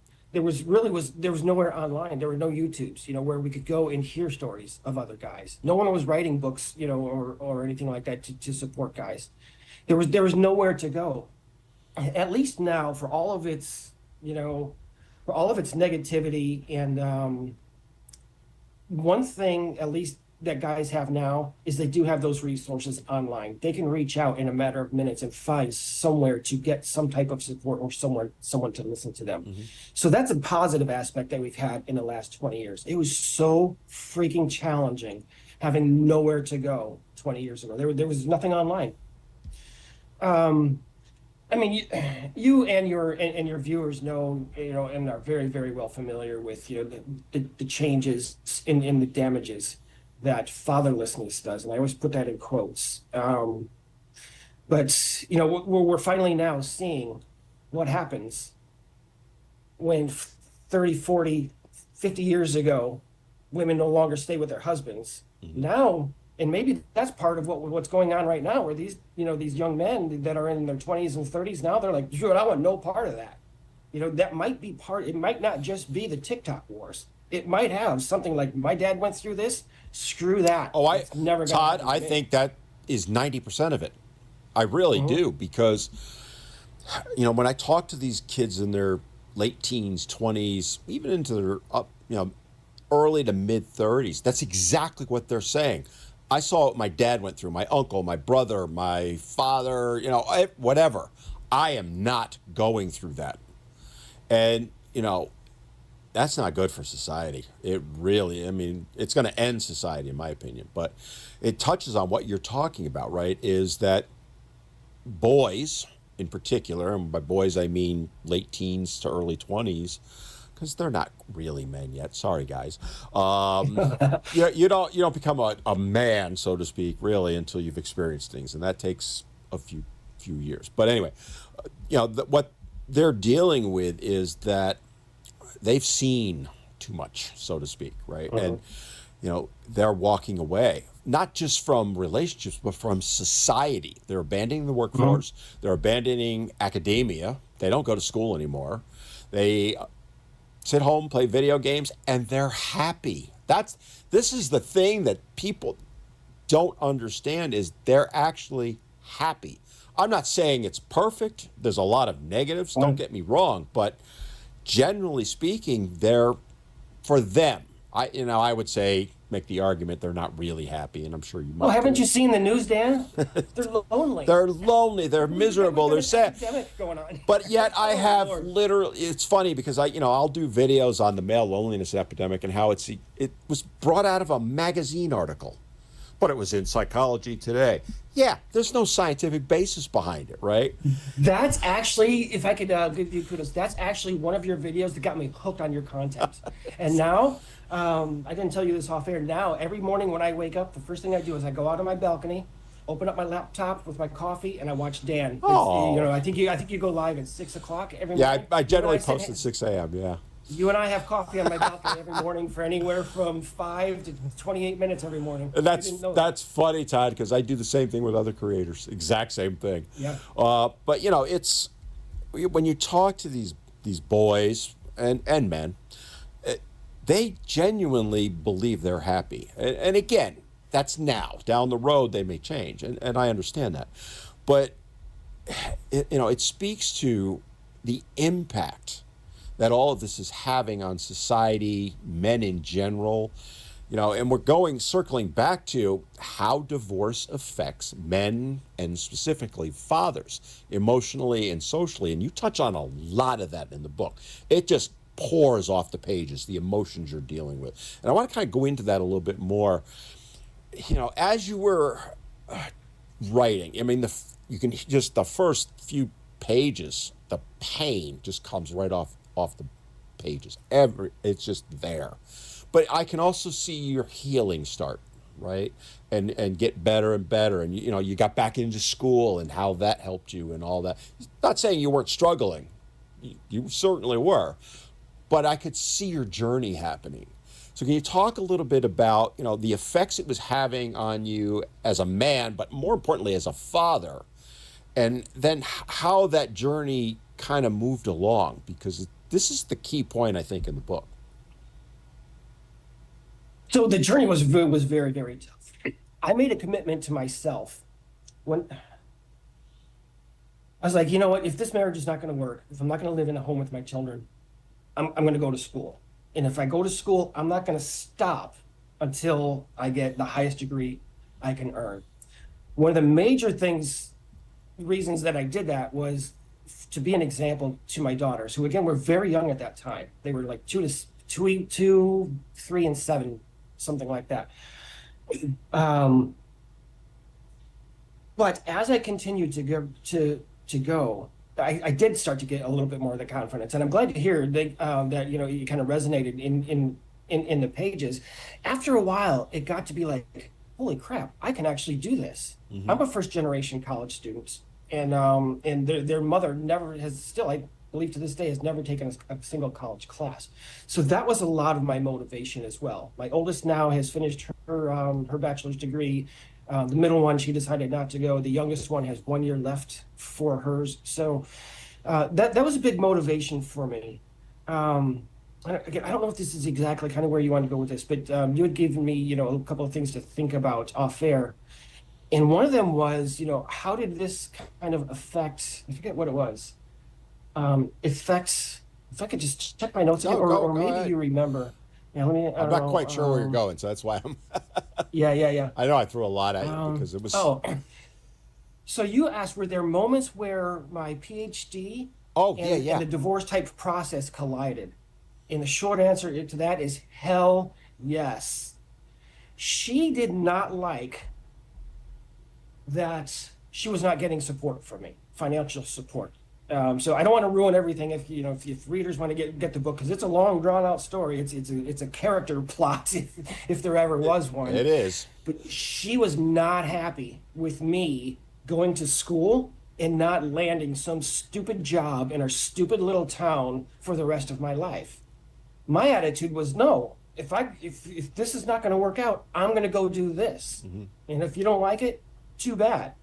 online. There were no YouTubes, where we could go and hear stories of other guys. No one was writing books, or anything like that to support guys. There was nowhere to go. At least now, for all of its negativity and one thing at least that guys have now is they do have those resources online. They can reach out in a matter of minutes and find somewhere to get some type of support or someone to listen to them. Hmm. So that's a positive aspect that we've had in the last 20 years. It was so freaking challenging having nowhere to go 20 years ago. There was nothing online. Um, I mean, you and your viewers know, and are very, very well familiar with, the changes in the damages that fatherlessness does, and I always put that in quotes. But we're finally now seeing what happens when 30, 40, 50 years ago, women no longer stay with their husbands. Hmm. Now, and maybe that's part of what's going on right now, where these young men that are in their 20s and 30s now, they're like, dude, I want no part of that. That might be part, it might not just be the TikTok wars. It might have something like, my dad went through this, screw that. Oh, It's never gonna Todd, happen to I me. think that is 90% of it. I really Mhm. do because when I talk to these kids in their late teens, 20s, even into their early to mid 30s, that's exactly what they're saying. I saw what my dad went through, my uncle, my brother, my father, whatever. I am not going through that. And, that's not good for society. It really, I mean, it's going to end society, in my opinion. But it touches on what you're talking about, right? Is that boys in particular, and by boys I mean late teens to early 20s, because they're not really men yet. Sorry, guys. You don't become a man, so to speak, really, until you've experienced things, and that takes a few years. But anyway, what they're dealing with is that they've seen too much, so to speak, right? And Mhm. they're walking away, not just from relationships, but from society. They're abandoning the Mhm. workforce. They're abandoning academia. They don't go to school anymore. They sit home, play video games, and they're happy. This is the thing that people don't understand is they're actually happy. I'm not saying it's perfect. There's a lot of negatives, don't Mhm. get me wrong, but generally speaking, they're for them. I would say make the argument they're not really happy, and I'm sure you Well, might haven't too. you seen the news, Dan? They're lonely. They're lonely, they're We've miserable, got they're an sad. epidemic going on. But yet I Oh have Lord. literally, it's funny because I'll do videos on the male loneliness epidemic and how it was brought out of a magazine article, but it was in Psychology Today. Yeah, there's no scientific basis behind it, right? That's actually, if I could give you kudos, that's actually one of your videos that got me hooked on your content. And now, I didn't tell you this off air. Now, every morning when I wake up, the first thing I do is I go out on my balcony, open up my laptop with my coffee, and I watch Dan. Oh, I think you go live at 6 o'clock every yeah, morning. I You and generally I sit, post at 6 a.m. Yeah. you and I have coffee on my balcony every morning for anywhere from 5 to 28 minutes every morning. And You that's didn't know that. that's funny, Todd, because I do the same thing with other creators. Exact same thing. Yeah. But it's when you talk to these boys and men, they genuinely believe they're happy. And again, that's now. Down the road, they may change, and I understand that. But it speaks to the impact that all of this is having on society, men in general. And we're circling back to how divorce affects men and specifically fathers emotionally and socially. And you touch on a lot of that in the book. It just pours off the pages, the emotions you're dealing with. And I want to kind of go into that a little bit more. As you were writing, I mean, you can just the first few pages, the pain just comes right off the pages. It's just there. But I can also see your healing start, right? And get better and better. And you got back into school and how that helped you and all that. Not saying you weren't struggling. You certainly were. But I could see your journey happening. So can you talk a little bit about, the effects it was having on you as a man, but more importantly as a father, and then how that journey kind of moved along? Because this is the key point, I think, in the book. So the journey was very, very tough. I made a commitment to myself when I was like, you know what, if this marriage is not going to work, if I'm not going to live in a home with my children, I'm going to go to school. And if I go to school, I'm not going to stop until I get the highest degree I can earn. One of the major reasons that I did that was to be an example to my daughters, who again were very young at that time. They were like 2, 3, and 7, something like that. But as I continued to go, I did start to get a little bit more of the confidence, and I'm glad to hear that it kind of resonated in the pages. After a while, it got to be like, holy crap, I can actually do this. Mm-hmm. I'm a first generation college student, and their mother never has still, I believe to this day, has never taken a single college class. So that was a lot of my motivation as well. My oldest now has finished her bachelor's degree. The middle one, she decided not to go. The youngest one has 1 year left for hers. So that was a big motivation for me. Again, I don't know if this is exactly kind of where you want to go with this, but you had given me, a couple of things to think about off air. And one of them was, how did this kind of affect, I forget what it was, affects, if I could just check my notes again, No, or go maybe ahead. you remember. Yeah, let me, I I'm don't not know. quite sure where you're going, so that's why I'm. Yeah. I know I threw a lot at you because it was. Oh, so you asked, were there moments where my PhD Oh, yeah, and yeah. the divorce type process collided? And the short answer to that is hell yes. She did not like that she was not getting support from me, financial support. So I don't want to ruin everything if readers want to get the book, because it's a long drawn out story. It's a character plot if there ever was one. It is. But she was not happy with me going to school and not landing some stupid job in our stupid little town for the rest of my life. My attitude was no. If this is not going to work out, I'm going to go do this. Mm-hmm. And if you don't like it, too bad.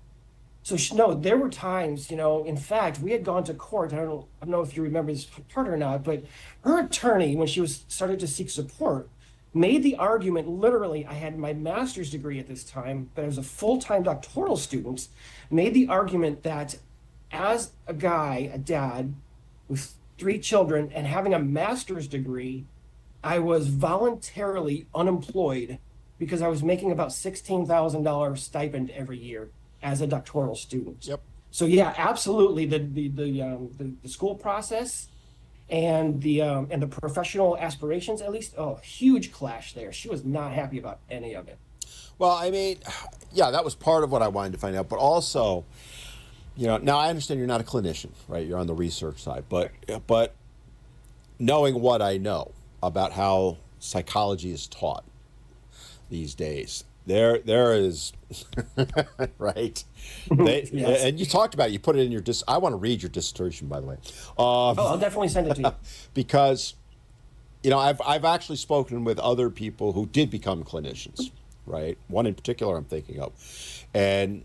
So no, there were times, in fact, we had gone to court. I don't know if you remember this part or not, but her attorney, when she started to seek support, made the argument, literally, I had my master's degree at this time, but I was a full-time doctoral student, made the argument that as a guy, a dad with 3 children and having a master's degree, I was voluntarily unemployed because I was making about $16,000 stipend every year as a doctoral student. Yep. So yeah, absolutely. The school process and the professional aspirations, at least, oh, huge clash there. She was not happy about any of it. Well, I mean, yeah, that was part of what I wanted to find out, but also, now I understand you're not a clinician, right? You're on the research side, but knowing what I know about how psychology is taught these days, there is right. They Yes. and you talked about it, you put it in your I want to read your dissertation, by the way, Oh, I'll definitely send it to you. because I've actually spoken with other people who did become clinicians, right? One in particular I'm thinking of, and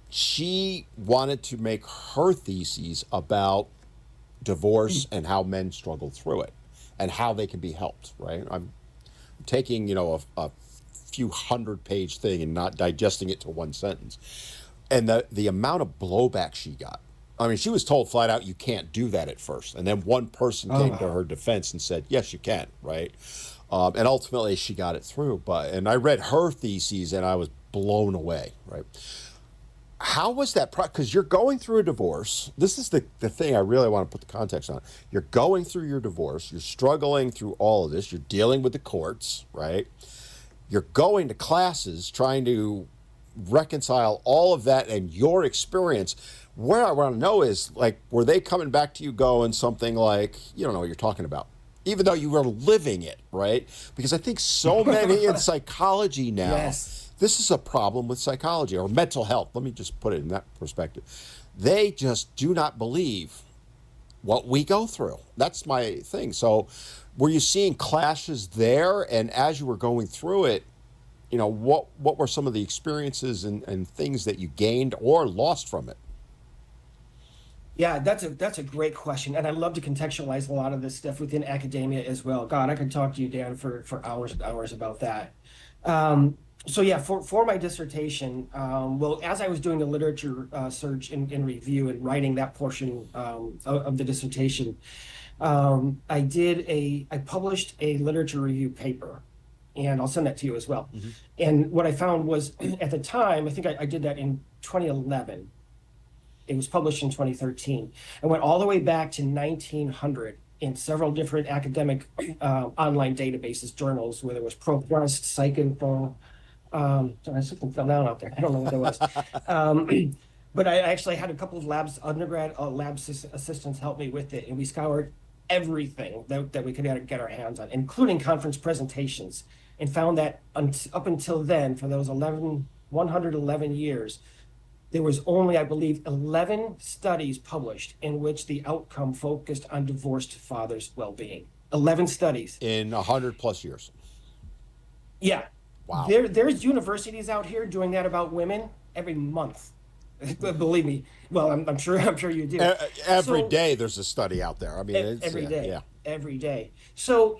she wanted to make her theses about divorce and how men struggle through it and how they can be helped, right? I'm taking, a few 100-page thing and not digesting it to one sentence. And the amount of blowback she got. I mean, she was told flat out, you can't do that at first. And then one person came to her defense and said, yes, you can, right? And ultimately she got it through. And I read her theses and I was blown away, right? How was that? Because you're going through a divorce. This is the thing I really want to put the context on. You're going through your divorce. You're struggling through all of this. You're dealing with the courts, right? You're going to classes trying to reconcile all of that and your experience. Where I want to know is, like, were they coming back to you going something like, you don't know what you're talking about, even though you were living it, right? Because I think so many in psychology now, Yes. this is a problem with psychology or mental health. Let me just put it in that perspective. They just do not believe what we go through. That's my thing. So were you seeing clashes there? And as you were going through it, what were some of the experiences and things that you gained or lost from it? Yeah, that's a great question, and I love to contextualize a lot of this stuff within academia as well. God, I could talk to you, Dan, for hours and hours about that. So yeah, for my dissertation, well, as I was doing the literature search and review and writing that portion of the dissertation, I published a literature review paper, and I'll send that to you as well. Mm-hmm. And what I found was at the time, I think I did that in 2011. It was published in 2013. I went all the way back to 1900 in several different academic online databases, journals, whether it was ProQuest, PsycInfo. Sorry, something fell down out there. I don't know what that was. But I actually had a couple of undergrad assistants help me with it, and we scoured everything that we could get our hands on, including conference presentations, and found that up until then, for those 111 years, there was only, I believe, 11 studies published in which the outcome focused on divorced fathers' well-being. 11 studies. In 100+ years. Yeah. Wow. There's universities out here doing that about women every month. Believe me. Well, I'm sure you do. Every day there's a study out there. I mean, every day. Yeah. Every day. So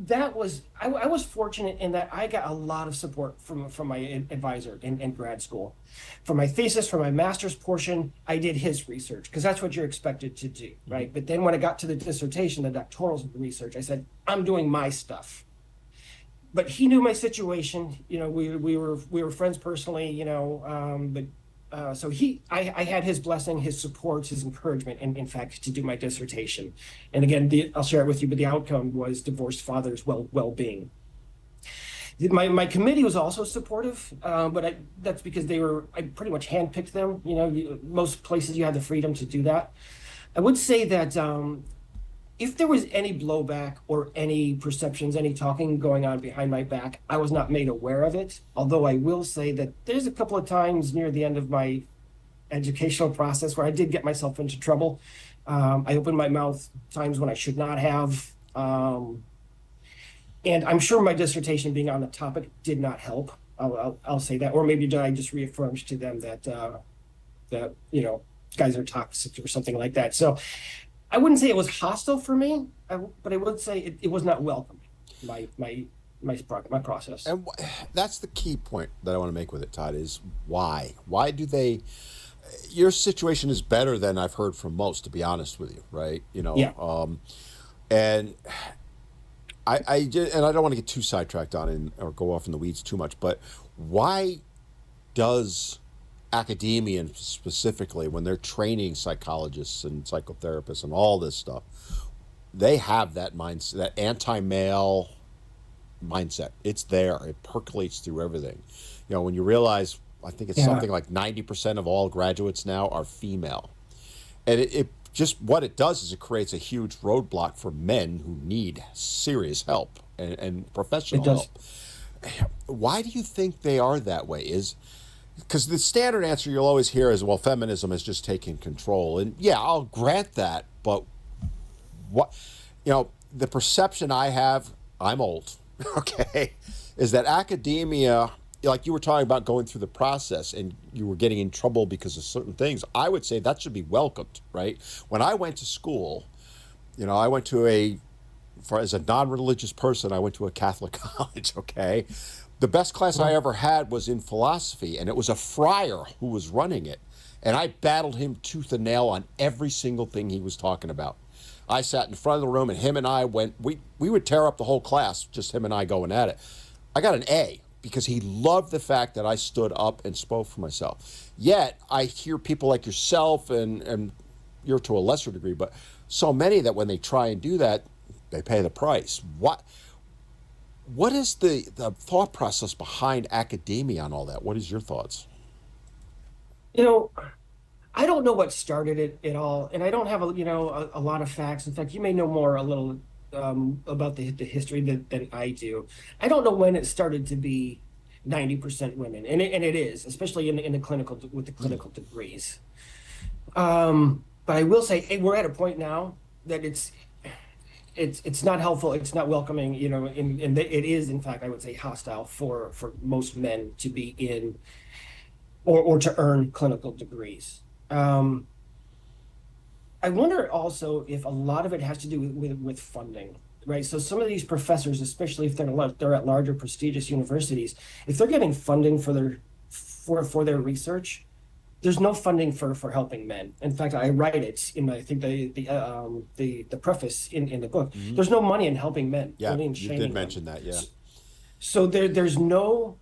I was fortunate in that I got a lot of support from my advisor in grad school. For my thesis, for my master's portion, I did his research because that's what you're expected to do, right? But then when I got to the dissertation, the doctoral research, I said, I'm doing my stuff. But he knew my situation. We were friends personally. So I had his blessing, his support, his encouragement, and in fact, to do my dissertation. And again, I'll share it with you. But the outcome was divorced fathers' well-being. My committee was also supportive, but that's because I pretty much handpicked them. Most places you have the freedom to do that. I would say that if there was any blowback or any perceptions, any talking going on behind my back, I was not made aware of it. Although I will say that there's a couple of times near the end of my educational process where I did get myself into trouble. I opened my mouth times when I should not have. And I'm sure my dissertation being on the topic did not help. I'll say that. Or maybe I just reaffirmed to them that guys are toxic or something like that. So I wouldn't say it was hostile for me, but I would say it was not welcome. My process. And that's the key point that I want to make with it, Todd, is why? Why do they? Your situation is better than I've heard from most, to be honest with you, right? Yeah. And and I don't want to get too sidetracked on it or go off in the weeds too much, but why does academia specifically, when they're training psychologists and psychotherapists and all this stuff, they have that mindset, that anti-male mindset? It's there. It percolates through everything. When you realize, I think it's Yeah, something like 90% of all graduates now are female. And it just, what it does is it creates a huge roadblock for men who need serious help and it professional does. help. Why do you think they are that way? Is because the standard answer you'll always hear is, well, feminism has just taken control. And yeah, I'll grant that. But what, the perception I have, I'm old, okay, is that academia, like you were talking about going through the process and you were getting in trouble because of certain things, I would say that should be welcomed, right? When I went to school, I went to as a non-religious person, I went to a Catholic college, okay? The best class I Mhm. ever had was in philosophy, and it was a friar who was running it. And I battled him tooth and nail on every single thing he was talking about. I sat in front of the room, and him and I we would tear up the whole class, just him and I going at it. I got an A because he loved the fact that I stood up and spoke for myself. Yet, I hear people like yourself, and you're to a lesser degree, but so many that when they try and do that, they pay the price. What is the thought process behind academia on all that? What is your thoughts? You know, I don't know what started it at all, and I don't have a lot of facts. In fact, you may know more a little about the history than I do. I don't know when it started to be 90% women, and it is, especially in the clinical with the clinical degrees. But I will say, hey, we're at a point now that it's not helpful, it's not welcoming, and it is, in fact, I would say hostile for most men to be in or to earn clinical degrees. Um, I wonder also if a lot of it has to do with funding, right? So some of these professors, especially if they're at larger prestigious universities, if they're getting funding for their research, there's no funding for helping men. In fact, I write it in I think the preface in the book. Hmm. There's no money in helping men, Yeah, only in you did shaming them. mention that. Yeah. So there's no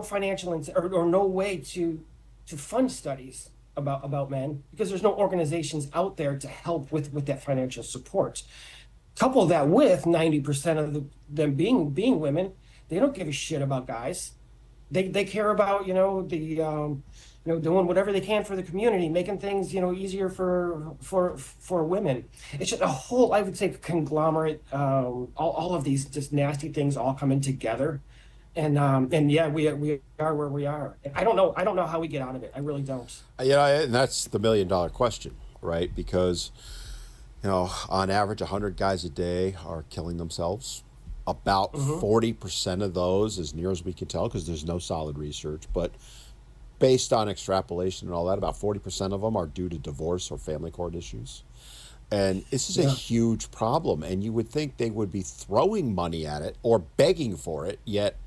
financial or no way to fund studies about men because there's no organizations out there to help with that financial support. Couple that with 90% of them being women, they don't give a shit about guys. They care about doing whatever they can for the community, making things easier for women. It's just a whole, I would say, conglomerate. All of these just nasty things all coming together, and yeah, we are where we are. I don't know how we get out of it. I really don't. And that's the $1 million question, right? Because on average, 100 guys a day are killing themselves. About Hmm. 40% of those, as near as we can tell, because there's no solid research, but based on extrapolation and all that, about 40% of them are due to divorce or family court issues. And this is a Yeah. huge problem. And you would think they would be throwing money at it or begging for it, yet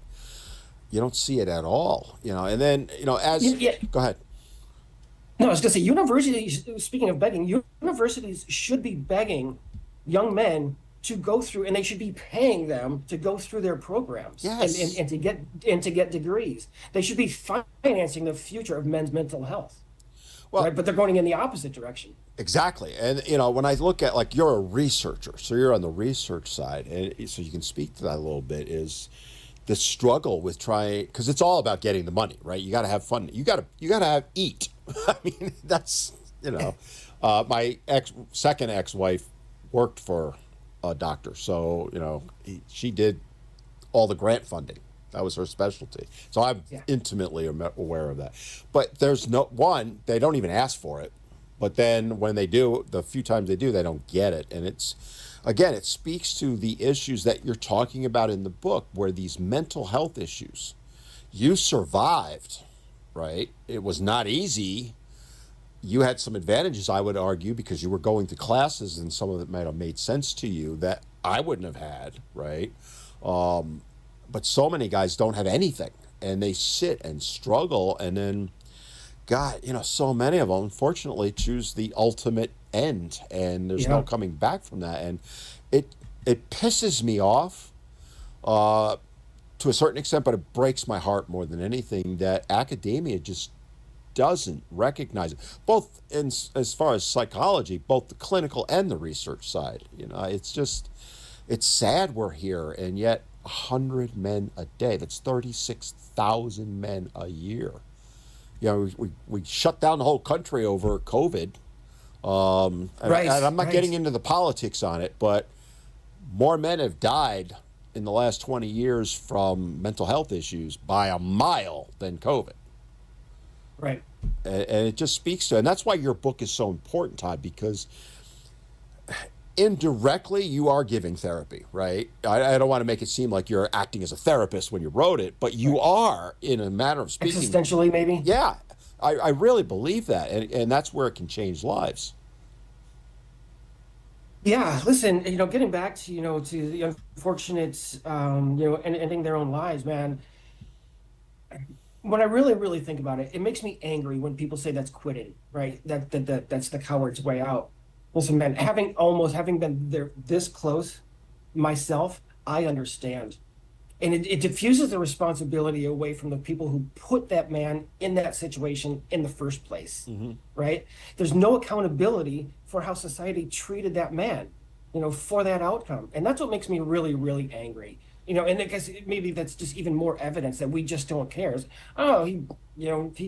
you don't see it at all. And then, Yeah. go ahead. No, I was going to say, universities, speaking of begging, universities should be begging young men to go through, and they should be paying them to go through their programs Yes. and to get degrees. They should be financing the future of men's mental health, Well, right? But they're going in the opposite direction. exactly. And, when I look at, like, you're a researcher, so you're on the research side, and so you can speak to that a little bit, is the struggle with trying, because it's all about getting the money, right? You got to have fun. You got to have eat. I mean, that's, my second ex-wife worked for a doctor. So, she did all the grant funding. That was her specialty. So I'm Yeah. intimately aware of that. But there's no one, they don't even ask for it. But then when they do, the few times they do, they don't get it. And again, it speaks to the issues that you're talking about in the book, where these mental health issues, you survived, right? It was not easy. You had some advantages, I would argue, because you were going to classes and some of it might have made sense to you that I wouldn't have had, right? But so many guys don't have anything and they sit and struggle. And then, God, so many of them, unfortunately, choose the ultimate end and there's no Yeah. coming back from that. And it pisses me off uh, to a certain extent, but it breaks my heart more than anything that academia just doesn't recognize it, both in as far as psychology, both the clinical and the research side. It's just it's sad we're here, and yet 100 men a day. That's 36,000 men a year. We shut down the whole country over COVID. And Right, I'm not getting right, into the politics on it, but more men have died in the last 20 years from mental health issues by a mile than COVID. right. And it just speaks to, and that's why your book is so important, Todd, because indirectly you are giving therapy, right? I don't want to make it seem like you're acting as a therapist when you wrote it, but you Right. are, in a manner of speaking. Existentially, maybe. Yeah, I really believe that, and that's where it can change lives. Yeah, listen, getting back to, to the unfortunate, and ending their own lives, man. When I really, really think about it, it makes me angry when people say that's quitting, right? That's the coward's way out. Listen, man, having been there this close myself, I understand. And it diffuses the responsibility away from the people who put that man in that situation in the first place, Hmm. right? There's no accountability for how society treated that man, for that outcome. And that's what makes me really, really angry. And I guess maybe that's just even more evidence that we just don't care. Oh, he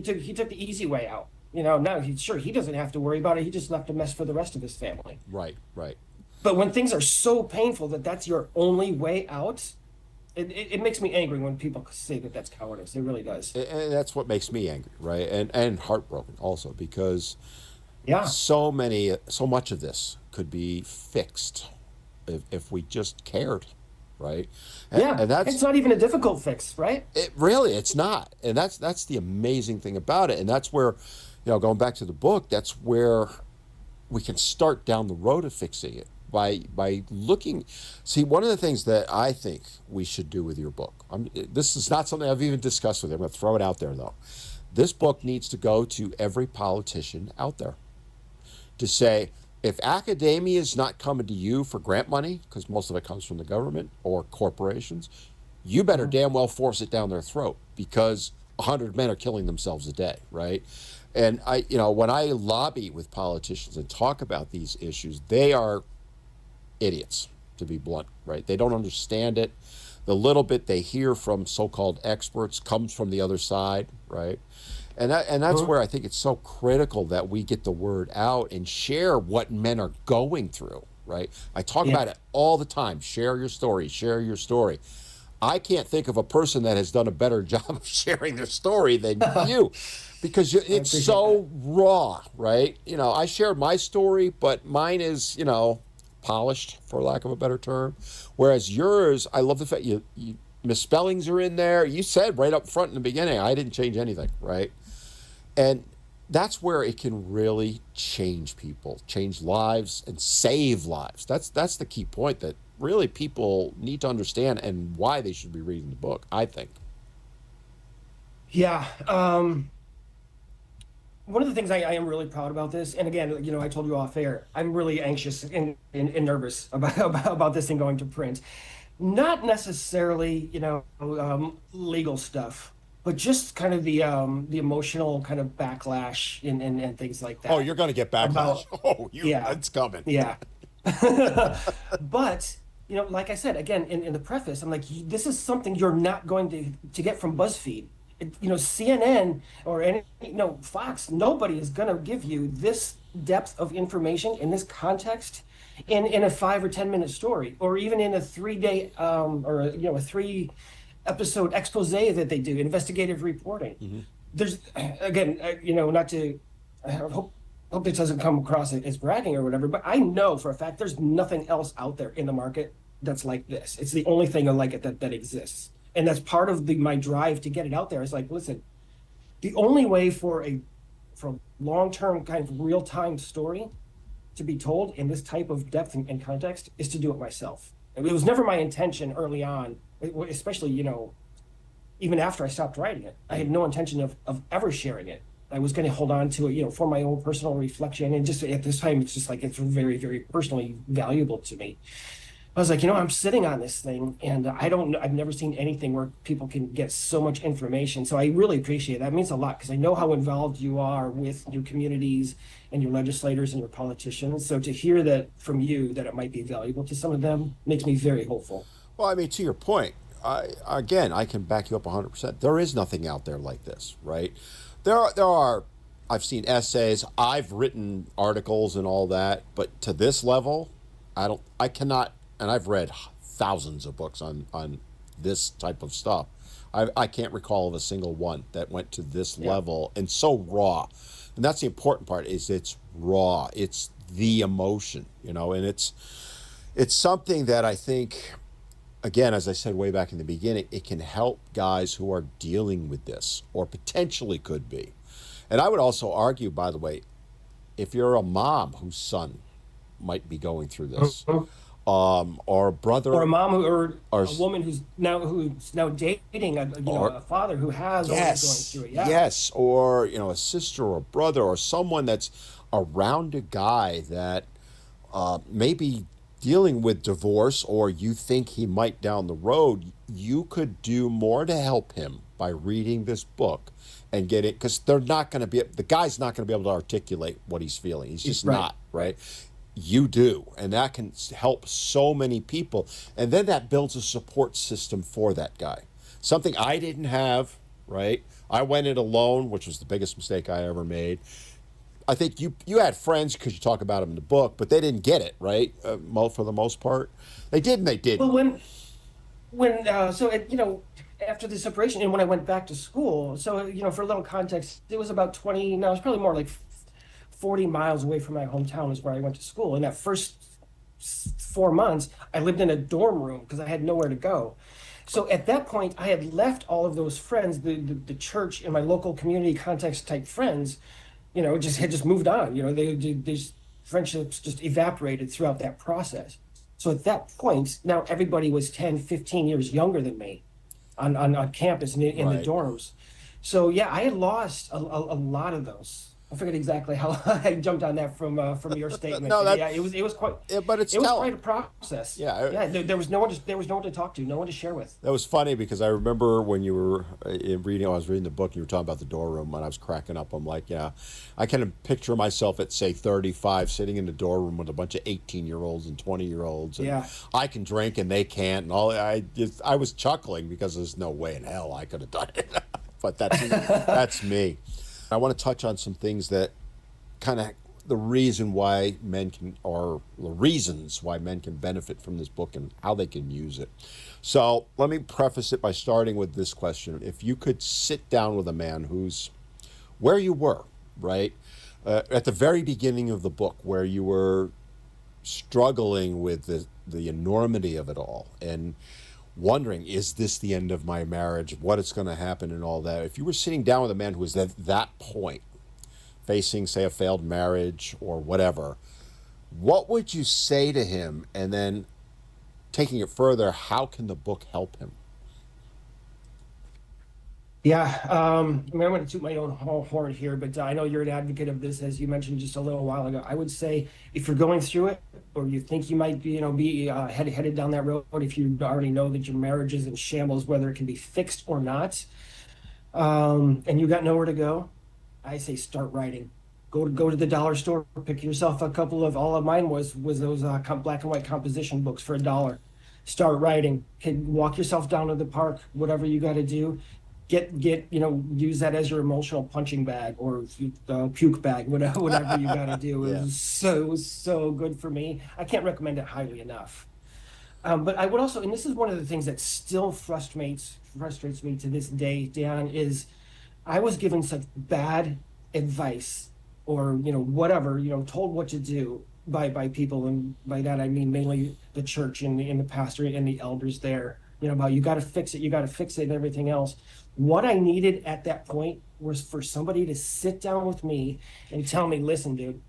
took the easy way out. No, he doesn't have to worry about it. He just left a mess for the rest of his family. Right, right. But when things are so painful that that's your only way out, it makes me angry when people say that that's cowardice. It really does. And that's what makes me angry, right? And heartbroken also, because Yeah. so much of this could be fixed if we just cared, right? Yeah. And that's It's not even a difficult fix, right? it. Really, it's not, and that's the amazing thing about it, and that's where, going back to the book, that's where we can start down the road of fixing it by looking. See, one of the things that I think we should do with your book. This is not something I've even discussed with you. I'm going to throw it out there though. This book needs to go to every politician out there to say, if academia is not coming to you for grant money, because most of it comes from the government or corporations, you better Mhm. damn well force it down their throat, because 100 men are killing themselves a day, right? And when I lobby with politicians and talk about these issues, they are idiots, to be blunt, right? They don't understand it. The little bit they hear from so-called experts comes from the other side, right? And that's Mhm. where I think it's so critical that we get the word out and share what men are going through, right? I talk Yeah. about it all the time. Share your story, share your story. I can't think of a person that has done a better job of sharing their story than I you, because it's appreciate that. so raw, right? I shared my story, but mine is, polished, for lack of a better term. Whereas yours, I love the fact you misspellings are in there. You said right up front in the beginning, I didn't change anything, right? And that's where it can really change people, change lives, and save lives. That's the key point that really people need to understand, and why they should be reading the book, I think. Yeah. One of the things I am really proud about this, and again, I told you off air, I'm really anxious and nervous about this thing going to print. Not necessarily, legal stuff, but just kind of the emotional kind of backlash and things like Oh, that you're going to get backlash. about, Oh, yeah, it's coming. yeah. But, like I said, again, in the preface, I'm like, this is something you're not going to get from BuzzFeed. CNN or any, Fox, nobody is going to give you this depth of information in this context in a 5 or 10 minute story, or even in a 3 day or a 3 episode expose that they do, investigative reporting. Hmm. There's again, not to I hope it doesn't come across as bragging or whatever, but I know for a fact there's nothing else out there in the market that's like this. It's the only thing like it that exists. And that's part of my drive to get it out there. Is like, listen, the only way for long-term kind of real-time story to be told in this type of depth and context is to do it myself. It was never my intention early on, especially, even after I stopped writing it. I had no intention of ever sharing it. I was going to hold on to it, for my own personal reflection. And just at this time, it's just like it's very, very personally valuable to me. I was like, I'm sitting on this thing and I don't know, I've never seen anything where people can get so much information. So I really appreciate it. That means a lot because I know how involved you are with your communities and your legislators and your politicians. So to hear that from you that it might be valuable to some of them makes me very hopeful. Well, I mean, to your point, again, I can back you up 100%. There is nothing out there like this, right? There are, I've seen essays, I've written articles and all that, but to this level, I cannot, and I've read thousands of books on this type of stuff. I can't recall of a single one that went to this Yeah. level and so raw. And that's the important part is it's raw. It's the emotion, and it's something that I think, again, as I said way back in the beginning, it can help guys who are dealing with this or potentially could be. And I would also argue, by the way, if you're a mom whose son might be going through this, Mhm. or a brother, Or a mom or or a woman who's now dating or a father who has already going yes, through it. Yeah. yes, or a sister or a brother or someone that's around a guy that maybe dealing with divorce or you think he might down the road, you could do more to help him by reading this book and get it because they're not going to be the guy's not going to be able to articulate what he's feeling. He's just Right. not, Right. right? You do, and that can help so many people, and then that builds a support system for that guy, something I didn't have, right? I went it alone, which was the biggest mistake I ever made. I think you had friends because you talk about them in the book, but they didn't get it right. For the most part, they did and they Well, didn't. after the separation and when I went back to school, so for a little context, it was about 20, no, it's probably more like 40 miles away from my hometown is where I went to school. In that first 4 months, I lived in a dorm room because I had nowhere to go. So at that point, I had left all of those friends, the church and my local community context type friends, just moved on. These friendships just evaporated throughout that process. So at that point, now everybody was 10, 15 years younger than me on campus and in the Right, dorms. So yeah, I had lost a lot of those. I forget exactly how I jumped on that from your statement, no, but that, yeah, it was quite but it's it was quite telling. a process. Yeah, Yeah, there was no one to talk to, no one to share with. that was funny because I remember when you were reading. I was reading the book. And you were talking about the door room, and I was cracking up. I'm like, yeah, I can picture myself at say 35, sitting in the door room with a bunch of 18-year-olds and 20-year-olds, and Yeah. I can drink and they can't, and all. I was chuckling because there's no way in hell I could have done it, but that's me. I want to touch on some things that kind of the reason why men can, or the reasons why men can benefit from this book and how they can use it. So let me preface it by starting with this question. If you could sit down with a man who's where you were, right? At the very beginning of the book, where you were struggling with the enormity of it all and wondering, is this the end of my marriage? What is going to happen and all that? If you were sitting down with a man who was at that point, facing, say, a failed marriage or whatever, what would you say to him? And then taking it further, how can the book help him? Yeah, I mean, I'm going to toot my own horn here, but I know you're an advocate of this, as you mentioned just a little while ago. I would say if you're going through it, or you think you might be headed down that road, if you already know that your marriage is in shambles, whether it can be fixed or not, and you got nowhere to go, I say start writing. Go to the dollar store, pick yourself a couple of. All of mine was those black and white composition books for $1. Start writing. Can walk yourself down to the park, whatever you got to do. Get use that as your emotional punching bag or puke bag, whatever you got to do. Yeah. It was so good for me. I can't recommend it highly enough. But I would also, and this is one of the things that still frustrates me to this day, Dan, is I was given such bad advice or whatever, told what to do by people, and by that I mean mainly the church and the pastor and the elders there, about you got to fix it, you got to fix it and everything else. What I needed at that point was for somebody to sit down with me and tell me, listen, dude,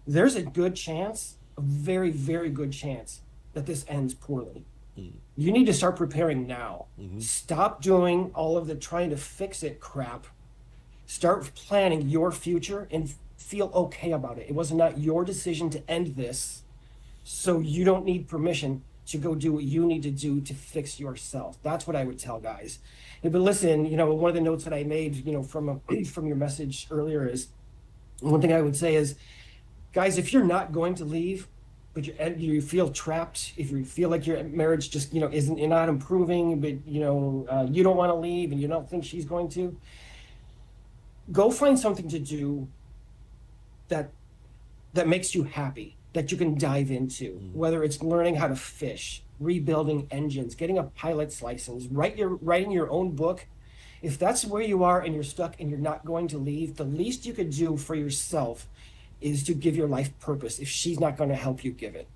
there's a good chance, a very, very good chance that this ends poorly. You need to start preparing now. Mm-hmm. Stop doing all of the trying to fix it crap. Start planning your future and feel okay about it. It was not your decision to end this, so you don't need permission to go do what you need to do to fix yourself. That's what I would tell guys. But listen, one of the notes that I made, from from your message earlier is, one thing I would say is, guys, if you're not going to leave, but you feel trapped, if you feel like your marriage just, isn't, you're not improving, but, you don't want to leave and you don't think she's going to, go find something to do that makes you happy, that you can dive into, whether it's learning how to fish, rebuilding engines, getting a pilot's license, writing your own book. If that's where you are and you're stuck and you're not going to leave, the least you could do for yourself is to give your life purpose if she's not going to help you give it.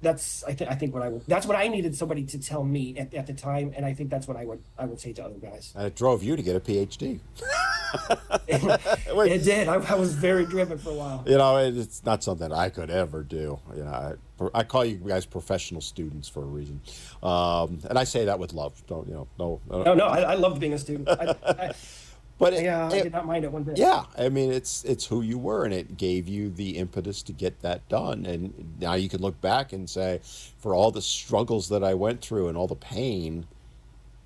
That's what I needed somebody to tell me at the time, and I think that's what I would say to other guys. And it drove you to get a PhD. It did. I was very driven for a while. It's not something I could ever do. I call you guys professional students for a reason, and I say that with love. Don't no. No, I loved being a student. But I did not mind it one bit. Yeah, I mean, it's who you were, and it gave you the impetus to get that done. And now you can look back and say, for all the struggles that I went through and all the pain,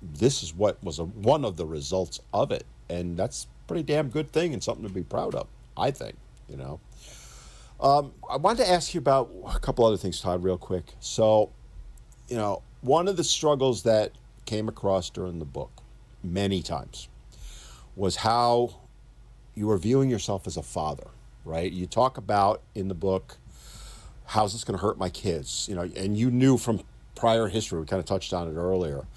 this is what was one of the results of it, and that's a pretty damn good thing and something to be proud of, I think. I wanted to ask you about a couple other things, Todd, real quick. So, one of the struggles that came across during the book many times was how you were viewing yourself as a father, right? You talk about in the book, how's this going to hurt my kids? And you knew from prior history, we kind of touched on it earlier,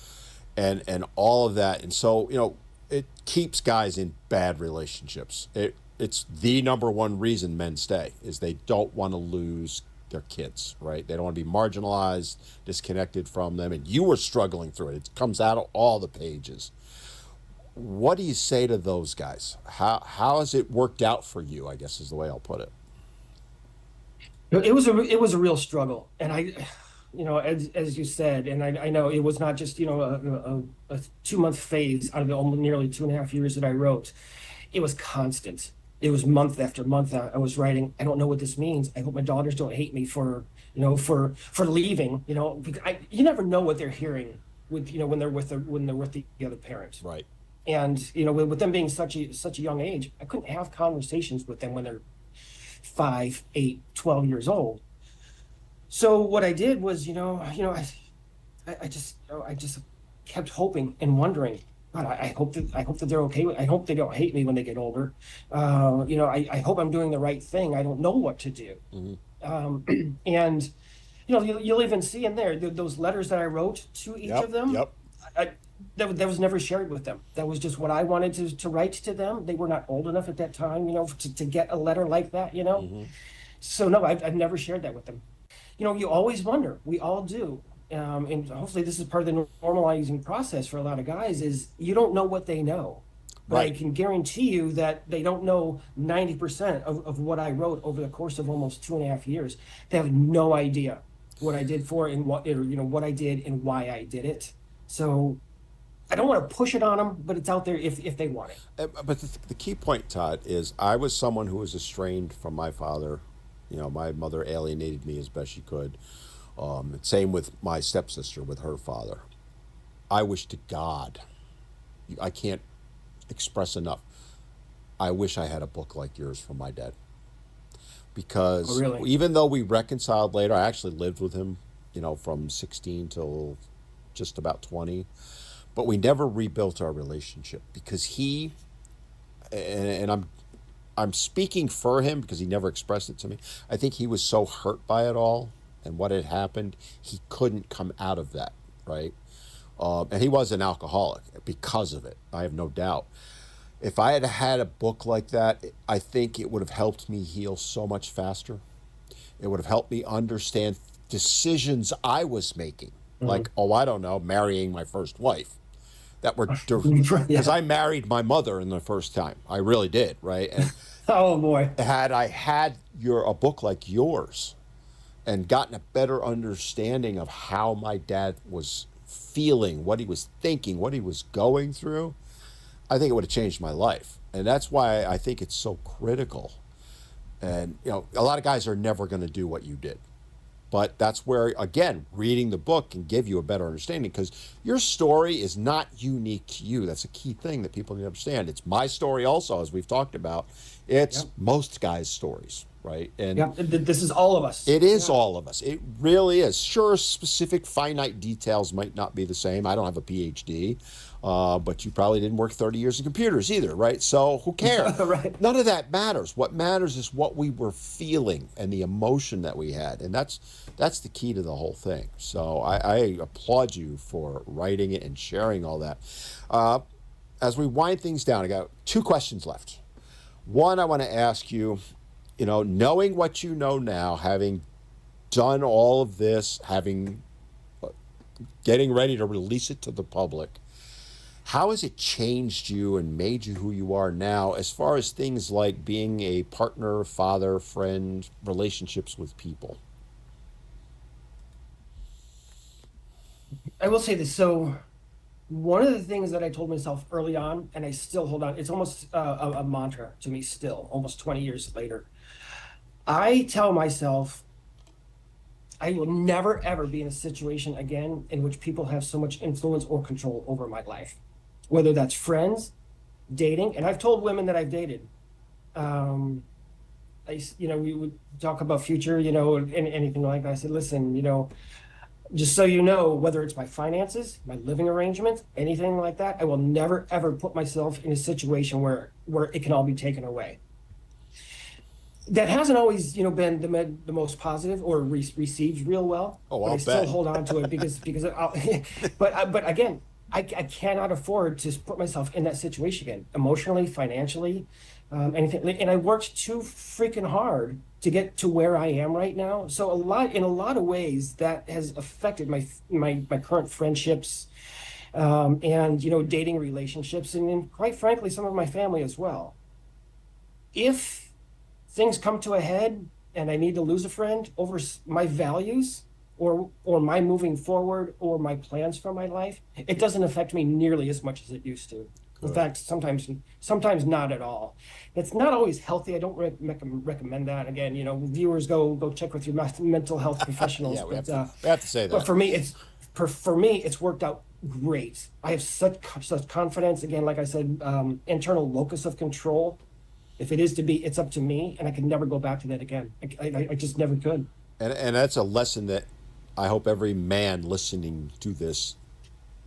and all of that. And so, it keeps guys in bad relationships. It's the number one reason men stay, is they don't want to lose their kids, right? They don't want to be marginalized, disconnected from them. And you were struggling through it. It comes out of all the pages. What do you say to those guys? How has it worked out for you, I guess is the way I'll put it. It was a real struggle, and as you said, and I know it was not just a 2-month phase out of the almost nearly 2.5 years that I wrote. It was constant. It was month after month. I was writing, I don't know what this means. I hope my daughters don't hate me for leaving. Because you never know what they're hearing when they're with the other parent. Right. And with them being such a young age, I couldn't have conversations with them when they're 5, 8, 12 years old. So what I did was, I just kept hoping and wondering, God, I hope that they're okay. I hope they don't hate me when they get older. I hope I'm doing the right thing. I don't know what to do. Mm-hmm. And you'll even see in there those letters that I wrote to each of them. Yep. That was never shared with them. That was just what I wanted to write to them. They were not old enough at that time, to get a letter like that, Mm-hmm. So no, I've never shared that with them. You always wonder. We all do. And hopefully this is part of the normalizing process for a lot of guys, is you don't know what they know. But right. I can guarantee you that they don't know 90% of what I wrote over the course of almost 2.5 years. They have no idea what I did for and what I did and why I did it. So I don't want to push it on them, but it's out there if they want it. But the key point, Todd, is I was someone who was estranged from my father. My mother alienated me as best she could. Same with my stepsister, with her father. I wish to God, I can't express enough, I wish I had a book like yours from my dad. Because really? Even though we reconciled later, I actually lived with him, from 16 till just about 20. But we never rebuilt our relationship because he, and I'm speaking for him because he never expressed it to me. I think he was so hurt by it all and what had happened, he couldn't come out of that, right? And he was an alcoholic because of it. I have no doubt. If I had had a book like that, I think it would have helped me heal so much faster. It would have helped me understand decisions I was making. Mm-hmm. Like, I don't know, marrying my first wife. That were because I married my mother in the first time. I really did, right? And oh boy! Had I had a book like yours, and gotten a better understanding of how my dad was feeling, what he was thinking, what he was going through, I think it would have changed my life. And that's why I think it's so critical. And a lot of guys are never going to do what you did, But that's where, again, reading the book can give you a better understanding because your story is not unique to you. That's a key thing that people need to understand. It's my story also, as we've talked about. It's Yep. most guys' stories, right? And Yep. This is all of us. it is Yeah. all of us. It really is. Sure, specific finite details might not be the same. I don't have a PhD, but you probably didn't work 30 years in computers either, right? So who cares? Right. None of that matters. What matters is what we were feeling and the emotion that we had. And that's the key to the whole thing. So I applaud you for writing it and sharing all that. Uh, as we wind things down, I got two questions left. One, I want to ask you, knowing what you know now, having done all of this, having getting ready to release it to the public, how has it changed you and made you who you are now as far as things like being a partner, father, friend, relationships with people? I will say this. So one of the things that I told myself early on, and I still hold on, it's almost a mantra to me still, almost 20 years later. I tell myself I will never ever be in a situation again in which people have so much influence or control over my life, whether that's friends, dating, and I've told women that I've dated. Um, we would talk about future, and anything like that. I said, listen, just so you know, whether it's my finances, my living arrangements, anything like that, I will never ever put myself in a situation where it can all be taken away. That hasn't always, been the most positive or received real well, Oh, but I I'll still bet. hold on to it because but again, I cannot afford to put myself in that situation again, emotionally, financially, anything. And I worked too freaking hard to get to where I am right now. So in a lot of ways, that has affected my current friendships, and dating relationships, and quite frankly, some of my family as well. If things come to a head and I need to lose a friend over my values or my moving forward or my plans for my life, it doesn't affect me nearly as much as it used to. In Good. fact, sometimes not at all. It's not always healthy. I don't recommend that. Again, viewers go check with your mental health professionals. Yeah, we have But to we have to say but that. for me it's worked out great. I have such confidence. Again, like I said, internal locus of control. If it is to be, it's up to me, and I can never go back to that again. I just never could. And that's a lesson that I hope every man listening to this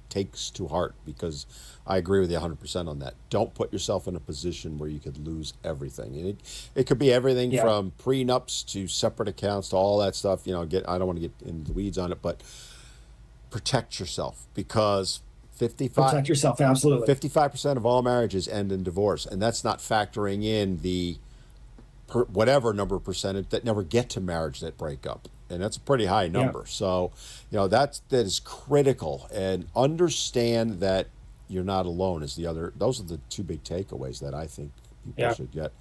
takes to heart because I agree with you 100% on that. Don't put yourself in a position where you could lose everything. And it could be everything Yeah, from prenups to separate accounts to all that stuff. I don't want to get into the weeds on it, but protect yourself because 55, protect yourself. Absolutely. 55% of all marriages end in divorce. And that's not factoring in the whatever number of percentage that never get to marriage that break up. And that's a pretty high Yeah, number. So, that is critical and understand that you're not alone is those are the two big takeaways that I think people yeah. should get.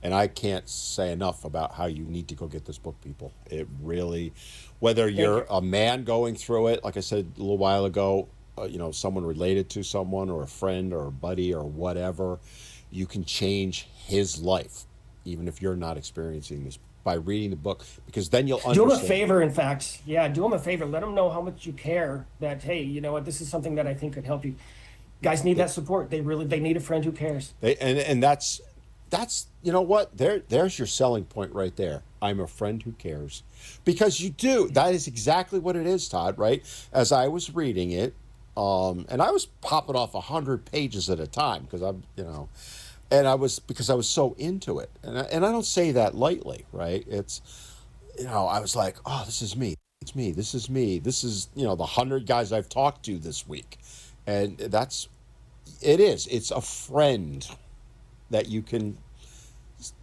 And I can't say enough about how you need to go get this book, people. It really, whether Thank you're you. a man going through it, like I said a little while ago, someone related to someone or a friend or a buddy or whatever, you can change his life, even if you're not experiencing this by reading the book, because then you'll Do them a understand. favor. In fact, yeah, do them a favor. Let them know how much you care. That, hey, you know what? This is something that I think could help you. Guys need that support. They need a friend who cares. And that's what there's your selling point right there. I'm a friend who cares, because you do. That is exactly what it is, Todd. Right? As I was reading it, and I was popping off 100 pages at a time because and because I was so into it, and I don't say that lightly, right? It's I was like, oh, this is me. It's me. This is me. This is the 100 guys I've talked to this week, and it is. It's a friend that you can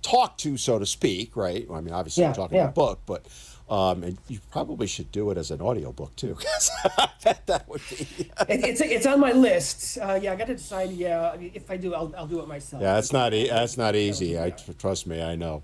talk to, so to speak, right? I mean, obviously, you're Yeah, talking a yeah. book, but and you probably should do it as an audiobook too, because I bet that would be. It's on my list. Yeah, I got to decide. Yeah, if I do, I'll do it myself Yeah, because that's not that would easy. be Trust me, I know.